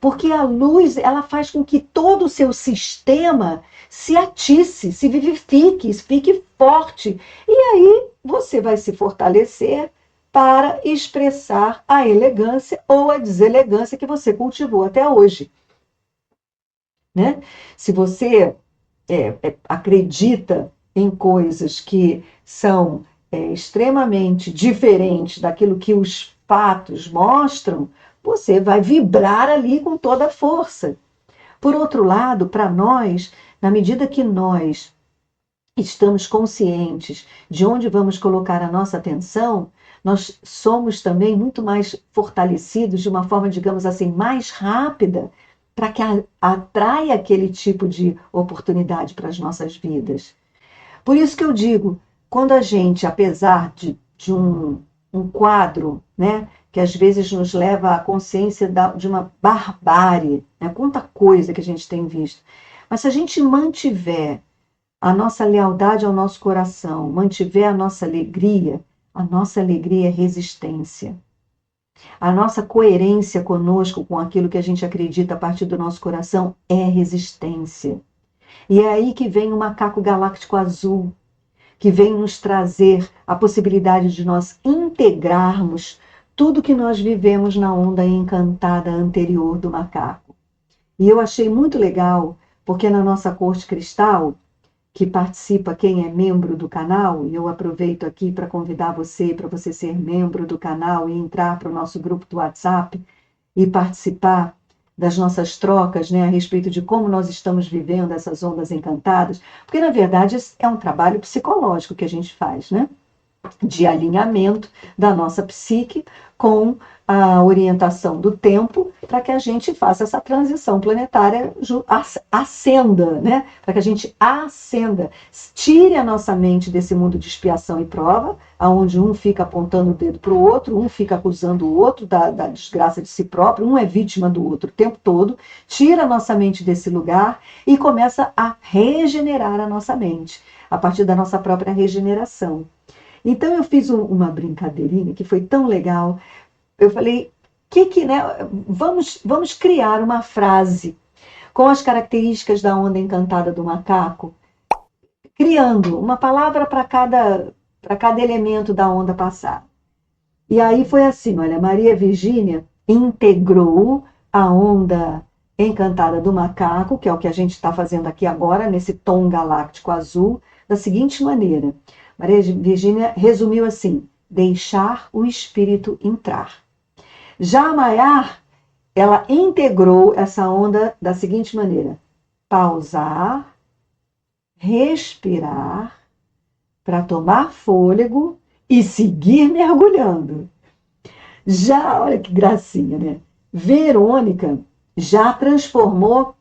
S1: Porque a luz, ela faz com que todo o seu sistema se atice, se vivifique, fique forte. E aí você vai se fortalecer para expressar a elegância ou a deselegância que você cultivou até hoje. Né? Se você acredita em coisas que são extremamente diferentes daquilo que os fatos mostram, você vai vibrar ali com toda a força. Por outro lado, para nós, na medida que nós estamos conscientes de onde vamos colocar a nossa atenção, nós somos também muito mais fortalecidos de uma forma, digamos assim, mais rápida, para que atraia aquele tipo de oportunidade para as nossas vidas. Por isso que eu digo, quando a gente, apesar de um quadro, né, que às vezes nos leva à consciência de uma barbárie, né, quanta coisa que a gente tem visto, mas se a gente mantiver a nossa lealdade ao nosso coração, mantiver a nossa alegria é resistência. A nossa coerência conosco, com aquilo que a gente acredita a partir do nosso coração, é resistência. E é aí que vem o macaco galáctico azul, que vem nos trazer a possibilidade de nós integrarmos tudo que nós vivemos na onda encantada anterior do macaco. E eu achei muito legal, porque na nossa corte cristal, que participa quem é membro do canal, e eu aproveito aqui para convidar você, para você ser membro do canal e entrar para o nosso grupo do WhatsApp e participar das nossas trocas, né, a respeito de como nós estamos vivendo essas ondas encantadas, porque na verdade é um trabalho psicológico que a gente faz, né? De alinhamento da nossa psique com a orientação do tempo para que a gente faça essa transição planetária, ascenda, né? Para que a gente ascenda, tire a nossa mente desse mundo de expiação e prova, aonde um fica apontando o dedo para o outro, um fica acusando o outro da desgraça de si próprio, um é vítima do outro o tempo todo, tira a nossa mente desse lugar e começa a regenerar a nossa mente, a partir da nossa própria regeneração. Então eu fiz uma brincadeirinha que foi tão legal. Eu falei, né, vamos criar uma frase com as características da onda encantada do macaco, criando uma palavra para cada elemento da onda passada. E aí foi assim, olha, Maria Virgínia integrou a onda encantada do macaco, que é o que a gente está fazendo aqui agora, nesse tom galáctico azul, da seguinte maneira. Maria Virgínia resumiu assim: deixar o espírito entrar. Já a Maiar, ela integrou essa onda da seguinte maneira: pausar, respirar, para tomar fôlego e seguir mergulhando. Já, olha que gracinha, né? Verônica já transformou,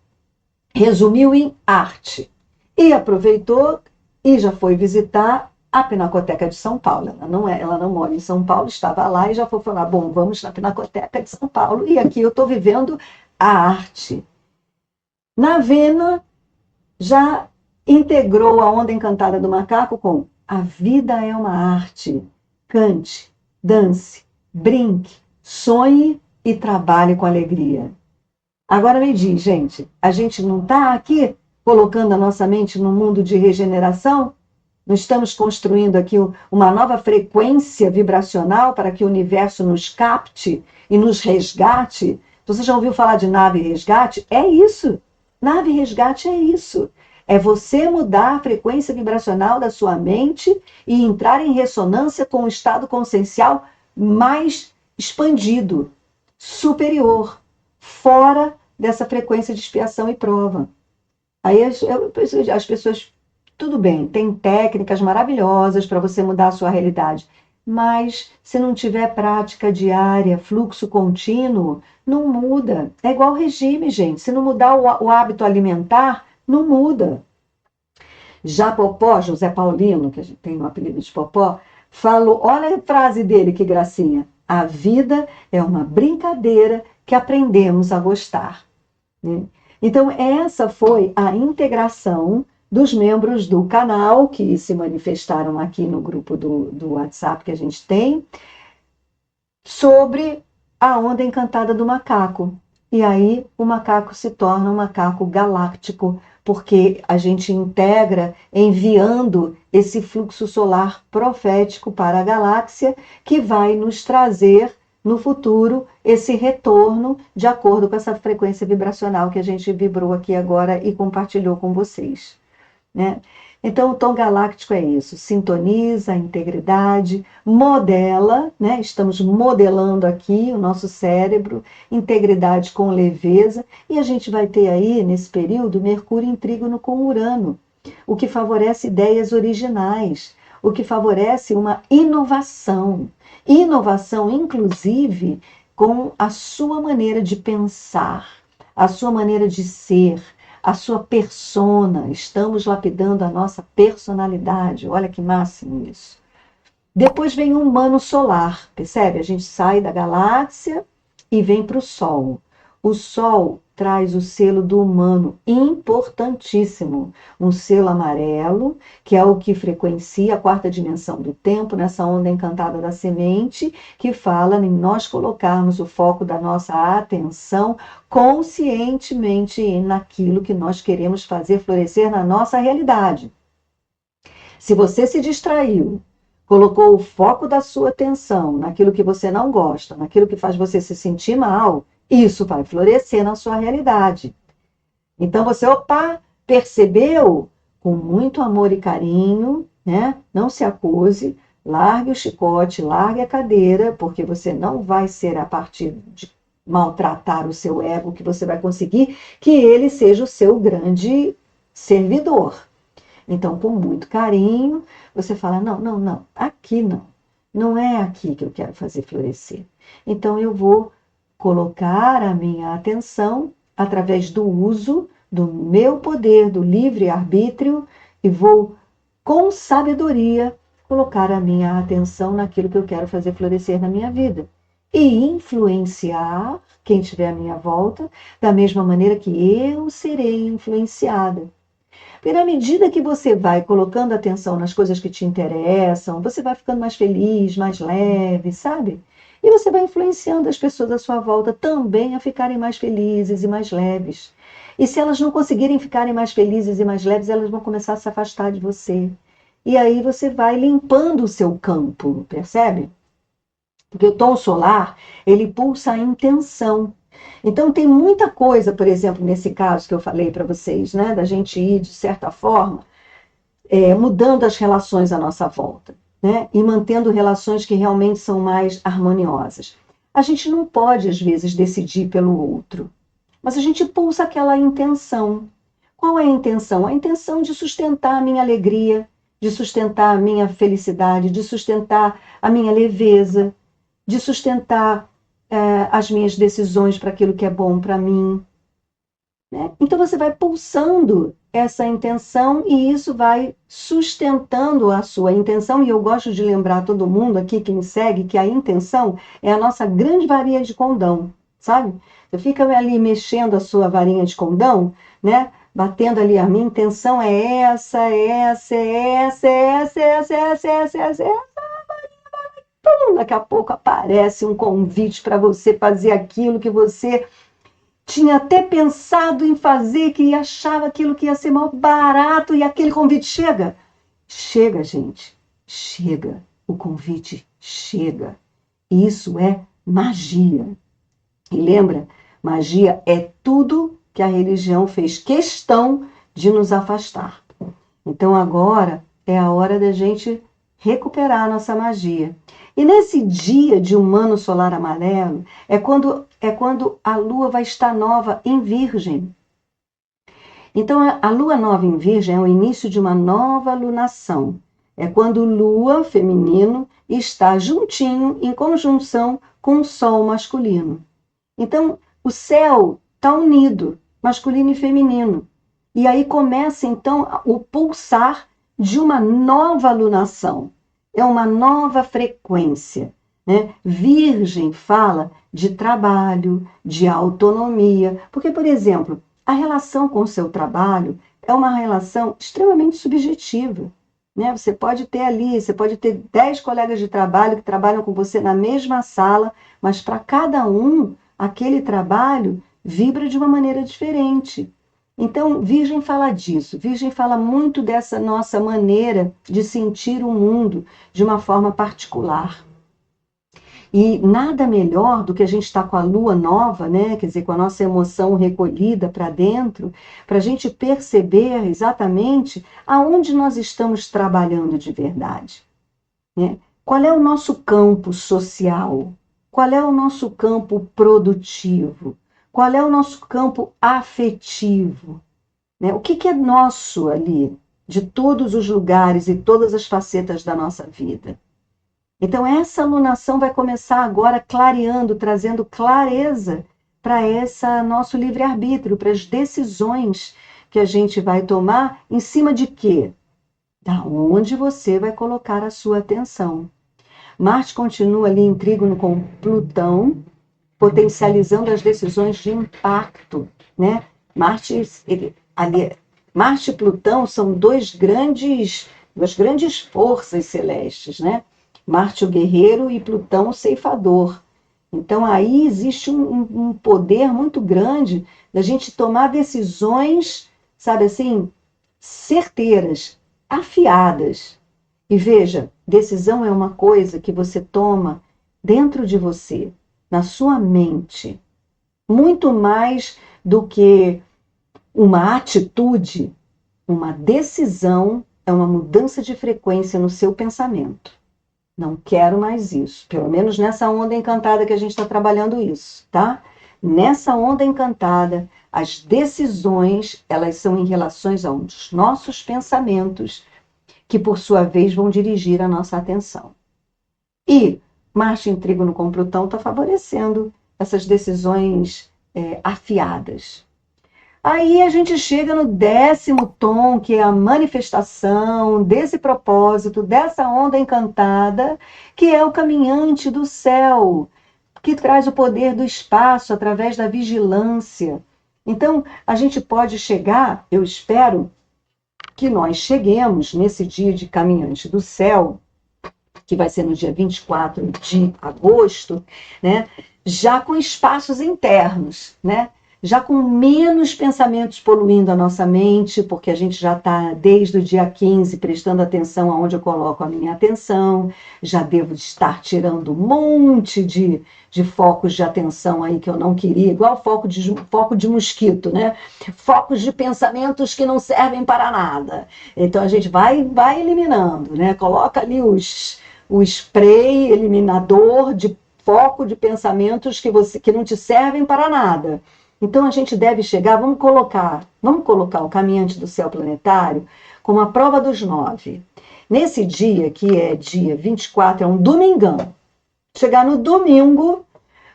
S1: resumiu em arte. E aproveitou e já foi visitar a Pinacoteca de São Paulo. Ela não mora em São Paulo, estava lá e já foi falar, bom, vamos na Pinacoteca de São Paulo e aqui eu estou vivendo a arte. Na Vena, já integrou a onda encantada do macaco com a vida é uma arte. Cante, dance, brinque, sonhe e trabalhe com alegria. Agora me diz, gente, a gente não está aqui colocando a nossa mente no mundo de regeneração? Não estamos construindo aqui uma nova frequência vibracional para que o universo nos capte e nos resgate? Você já ouviu falar de nave resgate? É isso. Nave resgate é isso. É você mudar a frequência vibracional da sua mente e entrar em ressonância com o estado consciencial mais expandido, superior, fora dessa frequência de expiação e prova. Aí as pessoas, tudo bem, tem técnicas maravilhosas para você mudar a sua realidade, mas se não tiver prática diária, fluxo contínuo, não muda. É igual regime, gente. Se não mudar o hábito alimentar, não muda. Já Popó, José Paulino, que a gente tem o apelido de Popó, falou, olha a frase dele, que gracinha: a vida é uma brincadeira que aprendemos a gostar. Então, essa foi a integração dos membros do canal que se manifestaram aqui no grupo do WhatsApp que a gente tem, sobre a onda encantada do macaco. E aí o macaco se torna um macaco galáctico, porque a gente integra enviando esse fluxo solar profético para a galáxia, que vai nos trazer no futuro esse retorno de acordo com essa frequência vibracional que a gente vibrou aqui agora e compartilhou com vocês, né? Então, o tom galáctico é isso: sintoniza a integridade, modela, né? Estamos modelando aqui o nosso cérebro, integridade com leveza, e a gente vai ter aí, nesse período, Mercúrio em trígono com Urano, o que favorece ideias originais, o que favorece uma inovação, inclusive, com a sua maneira de pensar, a sua maneira de ser, a sua persona. Estamos lapidando a nossa personalidade. Olha que máximo isso. Depois vem o humano solar, percebe? A gente sai da galáxia e vem para o Sol. O Sol traz o selo do humano, importantíssimo. Um selo amarelo, que é o que frequencia a quarta dimensão do tempo, nessa onda encantada da semente, que fala em nós colocarmos o foco da nossa atenção conscientemente naquilo que nós queremos fazer florescer na nossa realidade. Se você se distraiu colocou o foco da sua atenção naquilo que você não gosta, naquilo que faz você se sentir mal, isso vai florescer na sua realidade. Então você, opa, percebeu? Com muito amor e carinho, né? Não se acuse, largue o chicote, largue a cadeira, porque você não vai ser a partir de maltratar o seu ego que você vai conseguir que ele seja o seu grande servidor. Então, com muito carinho, você fala: não, não, não, aqui não. Não é aqui que eu quero fazer florescer. Então, eu vou colocar a minha atenção através do uso do meu poder, do livre-arbítrio, e vou, com sabedoria, colocar a minha atenção naquilo que eu quero fazer florescer na minha vida. E influenciar quem estiver à minha volta da mesma maneira que eu serei influenciada. Porque na medida que você vai colocando atenção nas coisas que te interessam, você vai ficando mais feliz, mais leve, sabe? E você vai influenciando as pessoas à sua volta também a ficarem mais felizes e mais leves. E se elas não conseguirem ficarem mais felizes e mais leves, elas vão começar a se afastar de você. E aí você vai limpando o seu campo, percebe? Porque o tom solar, ele pulsa a intenção. Então, tem muita coisa, por exemplo, nesse caso que eu falei para vocês, né, da gente ir, de certa forma, mudando as relações à nossa volta, né, e mantendo relações que realmente são mais harmoniosas. A gente não pode, às vezes, decidir pelo outro, mas a gente pulsa aquela intenção. Qual é a intenção? A intenção de sustentar a minha alegria, de sustentar a minha felicidade, de sustentar a minha leveza, de sustentar as minhas decisões para aquilo que é bom para mim. Né? Então você vai pulsando essa intenção e isso vai sustentando a sua intenção. E eu gosto de lembrar todo mundo aqui que me segue que a intenção é a nossa grande varinha de condão, sabe? Você fica ali mexendo a sua varinha de condão, né? Batendo ali, a minha intenção é essa, é essa, é essa, é essa, é essa, é essa, é essa, é essa, é essa. Daqui a pouco aparece um convite para você fazer aquilo que você tinha até pensado em fazer, que achava aquilo que ia ser mal barato, e aquele convite chega. Chega, gente. Chega. O convite chega. Isso é magia. E lembra, magia é tudo que a religião fez questão de nos afastar. Então agora é a hora da gente recuperar a nossa magia. E nesse dia de humano solar amarelo é quando a lua vai estar nova em Virgem. Então a lua nova em Virgem é o início de uma nova lunação. É quando lua feminino está juntinho, em conjunção com o sol masculino. Então o céu está unido, masculino e feminino. E aí começa então o pulsar de uma nova lunação. É uma nova frequência. Né? Virgem fala de trabalho, de autonomia. Porque, por exemplo, a relação com o seu trabalho é uma relação extremamente subjetiva. Né? Você pode ter 10 colegas de trabalho que trabalham com você na mesma sala, mas para cada um, aquele trabalho vibra de uma maneira diferente. Então, Virgem fala disso. Virgem fala muito dessa nossa maneira de sentir o mundo de uma forma particular. E nada melhor do que a gente estar com a lua nova, né? Quer dizer, com a nossa emoção recolhida para dentro, para a gente perceber exatamente aonde nós estamos trabalhando de verdade. Né? Qual é o nosso campo social? Qual é o nosso campo produtivo? Qual é o nosso campo afetivo? Né? O que é nosso ali, de todos os lugares e todas as facetas da nossa vida? Então, essa alunação vai começar agora clareando, trazendo clareza para esse nosso livre-arbítrio, para as decisões que a gente vai tomar em cima de quê? Da onde você vai colocar a sua atenção. Marte continua ali em trígono com Plutão, potencializando as decisões de impacto, né? Marte e Plutão são duas grandes forças celestes, né? Marte o guerreiro e Plutão o ceifador. Então aí existe um poder muito grande da gente tomar decisões, sabe assim, certeiras, afiadas. E veja, decisão é uma coisa que você toma dentro de você, na sua mente, muito mais do que uma atitude. Uma decisão é uma mudança de frequência no seu pensamento. Não quero mais isso. Pelo menos nessa onda encantada que a gente está trabalhando isso, tá? Nessa onda encantada, as decisões, elas são em relação aos nossos pensamentos, que por sua vez vão dirigir a nossa atenção. E Marte em Trígono com Plutão está favorecendo essas decisões afiadas. Aí a gente chega no 10º tom, que é a manifestação desse propósito, dessa onda encantada, que é o caminhante do céu, que traz o poder do espaço através da vigilância. Então, a gente pode chegar, eu espero que nós cheguemos nesse dia de caminhante do céu, que vai ser no dia 24 de agosto, né, já com espaços internos, né? Já com menos pensamentos poluindo a nossa mente, porque a gente já está desde o dia 15 prestando atenção aonde eu coloco a minha atenção, já devo estar tirando um monte de focos de atenção aí que eu não queria, igual foco de mosquito, né? Focos de pensamentos que não servem para nada. Então a gente vai eliminando, né? Coloca ali o spray eliminador de foco de pensamentos que não te servem para nada. Então a gente deve chegar, vamos colocar o caminhante do céu planetário como a prova dos 9. Nesse dia, que é dia 24, é um domingão. Chegar no domingo,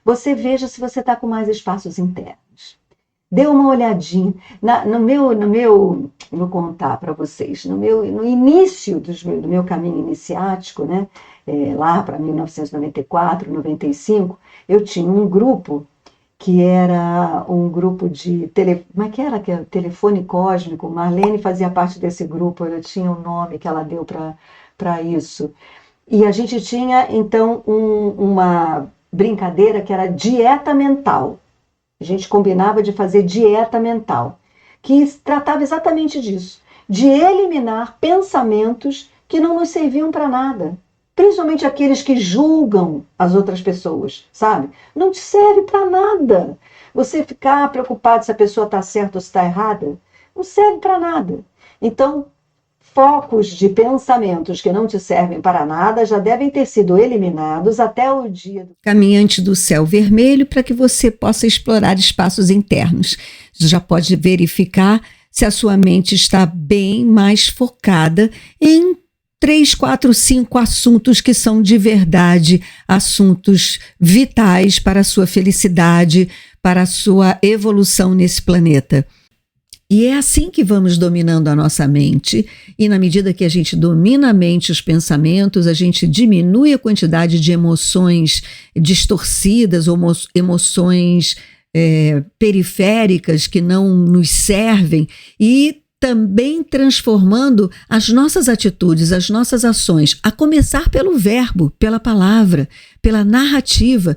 S1: você veja se você está com mais espaços internos. Dê uma olhadinha. Vou contar para vocês, no início do meu caminho iniciático, né, lá para 1994, 95, eu tinha um grupo que era um grupo de como é que era? Telefone Cósmico. Marlene fazia parte desse grupo, ela tinha um nome que ela deu para isso. E a gente tinha, então, uma brincadeira que era dieta mental. A gente combinava de fazer dieta mental, que tratava exatamente disso, de eliminar pensamentos que não nos serviam para nada. Principalmente aqueles que julgam as outras pessoas, sabe? Não te serve para nada. Você ficar preocupado se a pessoa está certa ou se está errada, não serve para nada. Então, focos de pensamentos que não te servem para nada já devem ter sido eliminados até o dia do
S2: caminhante do céu vermelho, para que você possa explorar espaços internos. Você já pode verificar se a sua mente está bem mais focada em 3, 4, 5 assuntos que são de verdade, assuntos vitais para a sua felicidade, para a sua evolução nesse planeta. E é assim que vamos dominando a nossa mente, e na medida que a gente domina a mente, os pensamentos, a gente diminui a quantidade de emoções distorcidas ou emoções periféricas que não nos servem, e também transformando as nossas atitudes, as nossas ações, a começar pelo verbo, pela palavra, pela narrativa,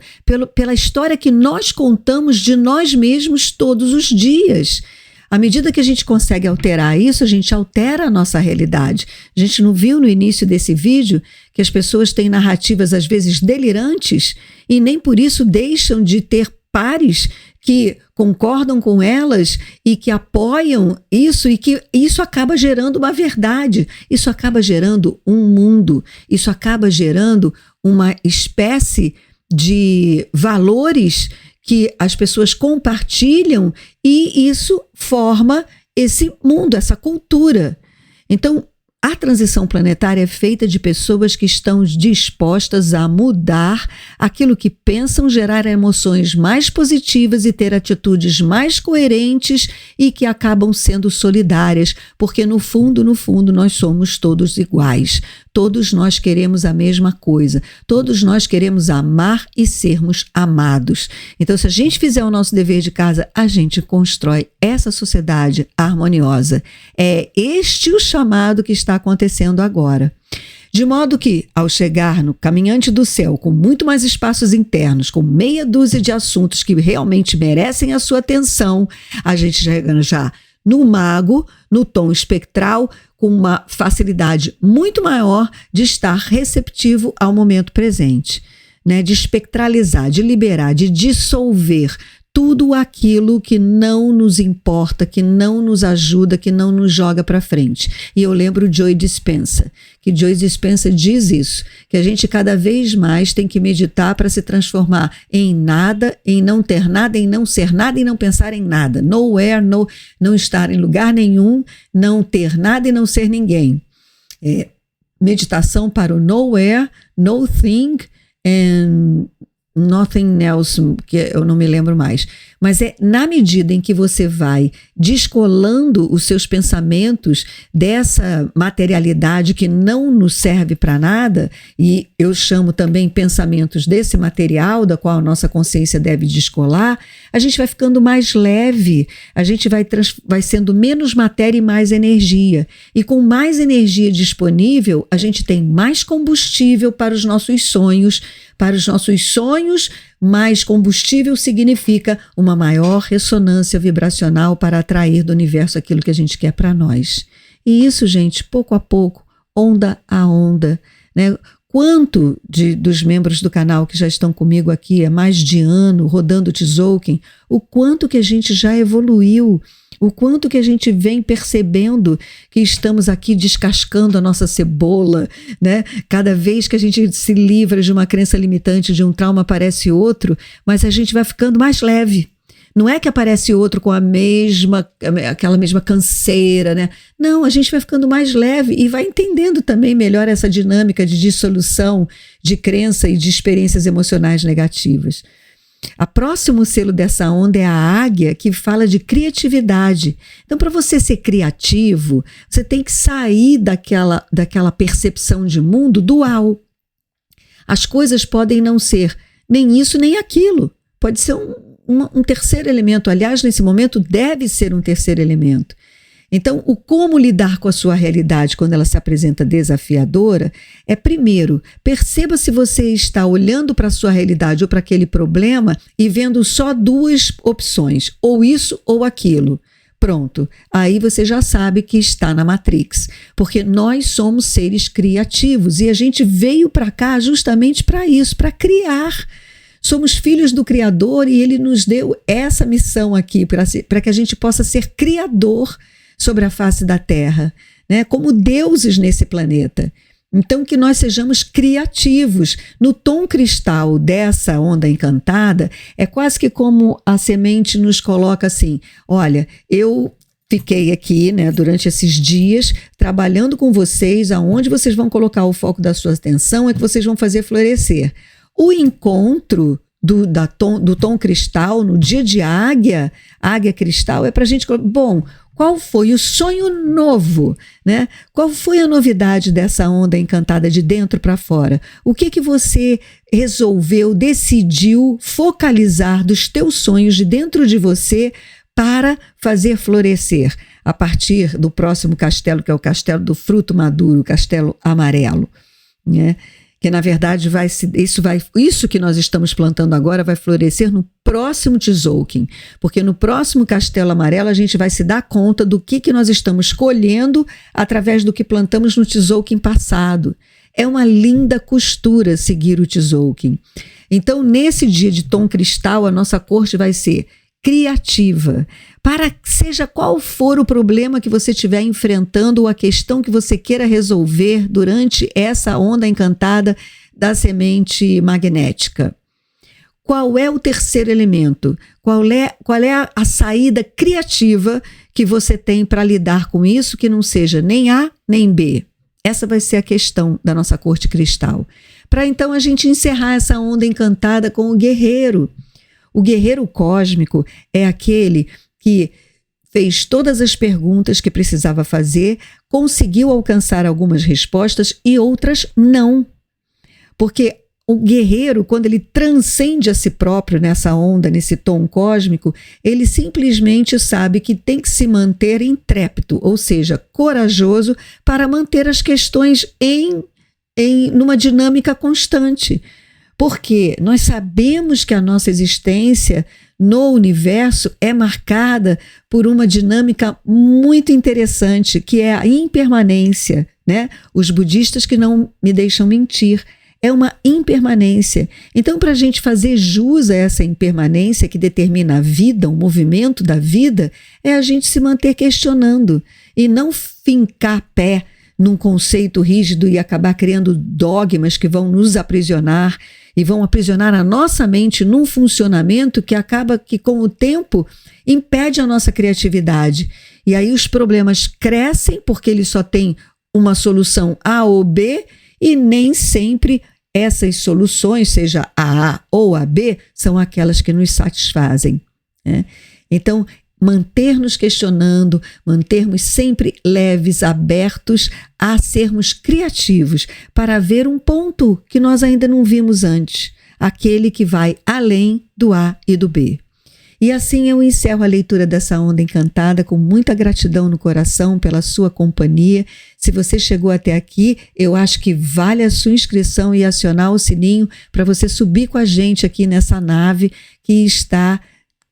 S2: pela história que nós contamos de nós mesmos todos os dias. À medida que a gente consegue alterar isso, a gente altera a nossa realidade. A gente não viu no início desse vídeo que as pessoas têm narrativas às vezes delirantes e nem por isso deixam de ter pares que concordam com elas e que apoiam isso, e que isso acaba gerando uma verdade, isso acaba gerando um mundo, isso acaba gerando uma espécie de valores que as pessoas compartilham, e isso forma esse mundo, essa cultura. Então, a transição planetária é feita de pessoas que estão dispostas a mudar aquilo que pensam, gerar emoções mais positivas e ter atitudes mais coerentes e que acabam sendo solidárias, porque no fundo, nós somos todos iguais. Todos nós queremos a mesma coisa. Todos nós queremos amar e sermos amados. Então, se a gente fizer o nosso dever de casa, a gente constrói essa sociedade harmoniosa. É este o chamado que está acontecendo agora. De modo que, ao chegar no caminhante do céu, com muito mais espaços internos, com meia dúzia de assuntos que realmente merecem a sua atenção, a gente chega já no mago, no tom espectral, com uma facilidade muito maior de estar receptivo ao momento presente, né? De espectralizar, de liberar, de dissolver tudo aquilo que não nos importa, que não nos ajuda, que não nos joga para frente. E eu lembro Joe Dispenza, que Joe Dispenza diz isso, que a gente cada vez mais tem que meditar para se transformar em nada, em não ter nada, em não ser nada e não pensar em nada. Nowhere, não estar em lugar nenhum, não ter nada e não ser ninguém. Meditação para o nowhere, nothing and nothing else, que eu não me lembro mais. Mas é na medida em que você vai descolando os seus pensamentos dessa materialidade que não nos serve para nada, e eu chamo também pensamentos desse material, da qual a nossa consciência deve descolar, a gente vai ficando mais leve, a gente vai sendo menos matéria e mais energia. E com mais energia disponível, a gente tem mais combustível para os nossos sonhos. Para os nossos sonhos, mais combustível significa uma maior ressonância vibracional para atrair do universo aquilo que a gente quer para nós. E isso, gente, pouco a pouco, onda a onda, né? Quanto dos membros do canal que já estão comigo aqui há mais de ano, rodando Tzolk'in, o quanto que a gente já evoluiu, o quanto que a gente vem percebendo que estamos aqui descascando a nossa cebola, né? Cada vez que a gente se livra de uma crença limitante, de um trauma, aparece outro, mas a gente vai ficando mais leve. Não é que aparece outro com aquela mesma canseira, né? Não, a gente vai ficando mais leve e vai entendendo também melhor essa dinâmica de dissolução de crença e de experiências emocionais negativas. O próximo selo dessa onda é a águia, que fala de criatividade. Então, para você ser criativo, você tem que sair daquela percepção de mundo dual. As coisas podem não ser nem isso nem aquilo. Pode ser um terceiro elemento. Aliás, nesse momento, deve ser um terceiro elemento. Então, o como lidar com a sua realidade quando ela se apresenta desafiadora é, primeiro, perceba se você está olhando para a sua realidade ou para aquele problema e vendo só duas opções, ou isso ou aquilo. Pronto, aí você já sabe que está na Matrix, porque nós somos seres criativos e a gente veio para cá justamente para isso, para criar. Somos filhos do Criador e Ele nos deu essa missão aqui para que a gente possa ser criador sobre a face da Terra, né? Como deuses nesse planeta. Então, que nós sejamos criativos. No tom cristal dessa onda encantada, é quase que como a semente nos coloca assim: olha, eu fiquei aqui, né, durante esses dias, trabalhando com vocês, aonde vocês vão colocar o foco da sua atenção é que vocês vão fazer florescer. O encontro do tom cristal, no dia de águia cristal, é para a gente... Bom, qual foi o sonho novo, né? Qual foi a novidade dessa onda encantada de dentro para fora? O que você resolveu, decidiu focalizar dos teus sonhos de dentro de você para fazer florescer a partir do próximo castelo, que é o castelo do fruto maduro, o castelo amarelo, né? Que na verdade isso que nós estamos plantando agora vai florescer no próximo Tzolk'in, porque no próximo Castelo Amarelo a gente vai se dar conta do que nós estamos colhendo através do que plantamos no Tzolk'in passado. É uma linda costura seguir o Tzolk'in. Então, nesse dia de tom cristal, a nossa corte vai ser criativa, para seja qual for o problema que você estiver enfrentando ou a questão que você queira resolver durante essa onda encantada da semente magnética. Qual é o terceiro elemento? Qual é a saída criativa que você tem para lidar com isso que não seja nem A nem B? Essa vai ser a questão da nossa corte cristal. Para então a gente encerrar essa onda encantada com o guerreiro. O guerreiro cósmico é aquele que fez todas as perguntas que precisava fazer, conseguiu alcançar algumas respostas e outras não. Porque o guerreiro, quando ele transcende a si próprio nessa onda, nesse tom cósmico, ele simplesmente sabe que tem que se manter intrépido, ou seja, corajoso, para manter as questões numa dinâmica constante. Porque nós sabemos que a nossa existência no universo é marcada por uma dinâmica muito interessante, que é a impermanência, né? Os budistas que não me deixam mentir, é uma impermanência. Então, para a gente fazer jus a essa impermanência que determina a vida, o movimento da vida, é a gente se manter questionando e não fincar pé num conceito rígido e acabar criando dogmas que vão nos aprisionar e vão aprisionar a nossa mente num funcionamento que acaba que, com o tempo, impede a nossa criatividade. E aí os problemas crescem porque eles só têm uma solução A ou B e nem sempre essas soluções, seja a ou a B, são aquelas que nos satisfazem, né? Então, manter-nos questionando, mantermos sempre leves, abertos a sermos criativos para ver um ponto que nós ainda não vimos antes, aquele que vai além do A e do B. E assim eu encerro a leitura dessa onda encantada com muita gratidão no coração pela sua companhia. Se você chegou até aqui, eu acho que vale a sua inscrição e acionar o sininho para você subir com a gente aqui nessa nave que está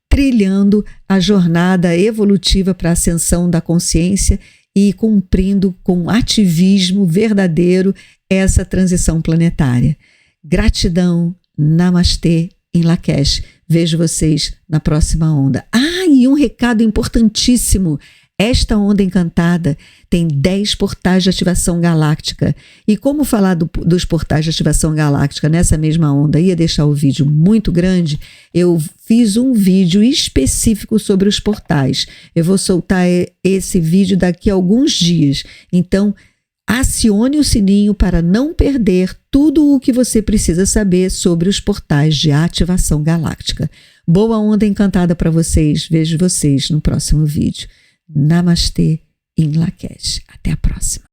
S2: trilhando a jornada evolutiva para a ascensão da consciência e cumprindo com ativismo verdadeiro essa transição planetária. Gratidão, namastê, em Lakesh. Vejo vocês na próxima onda. E um recado importantíssimo. Esta onda encantada tem 10 portais de ativação galáctica. E como falar dos portais de ativação galáctica nessa mesma onda ia deixar o vídeo muito grande, eu fiz um vídeo específico sobre os portais. Eu vou soltar esse vídeo daqui a alguns dias. Então, acione o sininho para não perder tudo o que você precisa saber sobre os portais de ativação galáctica. Boa onda encantada para vocês. Vejo vocês no próximo vídeo. Namastê, em Lakesh. Até a próxima.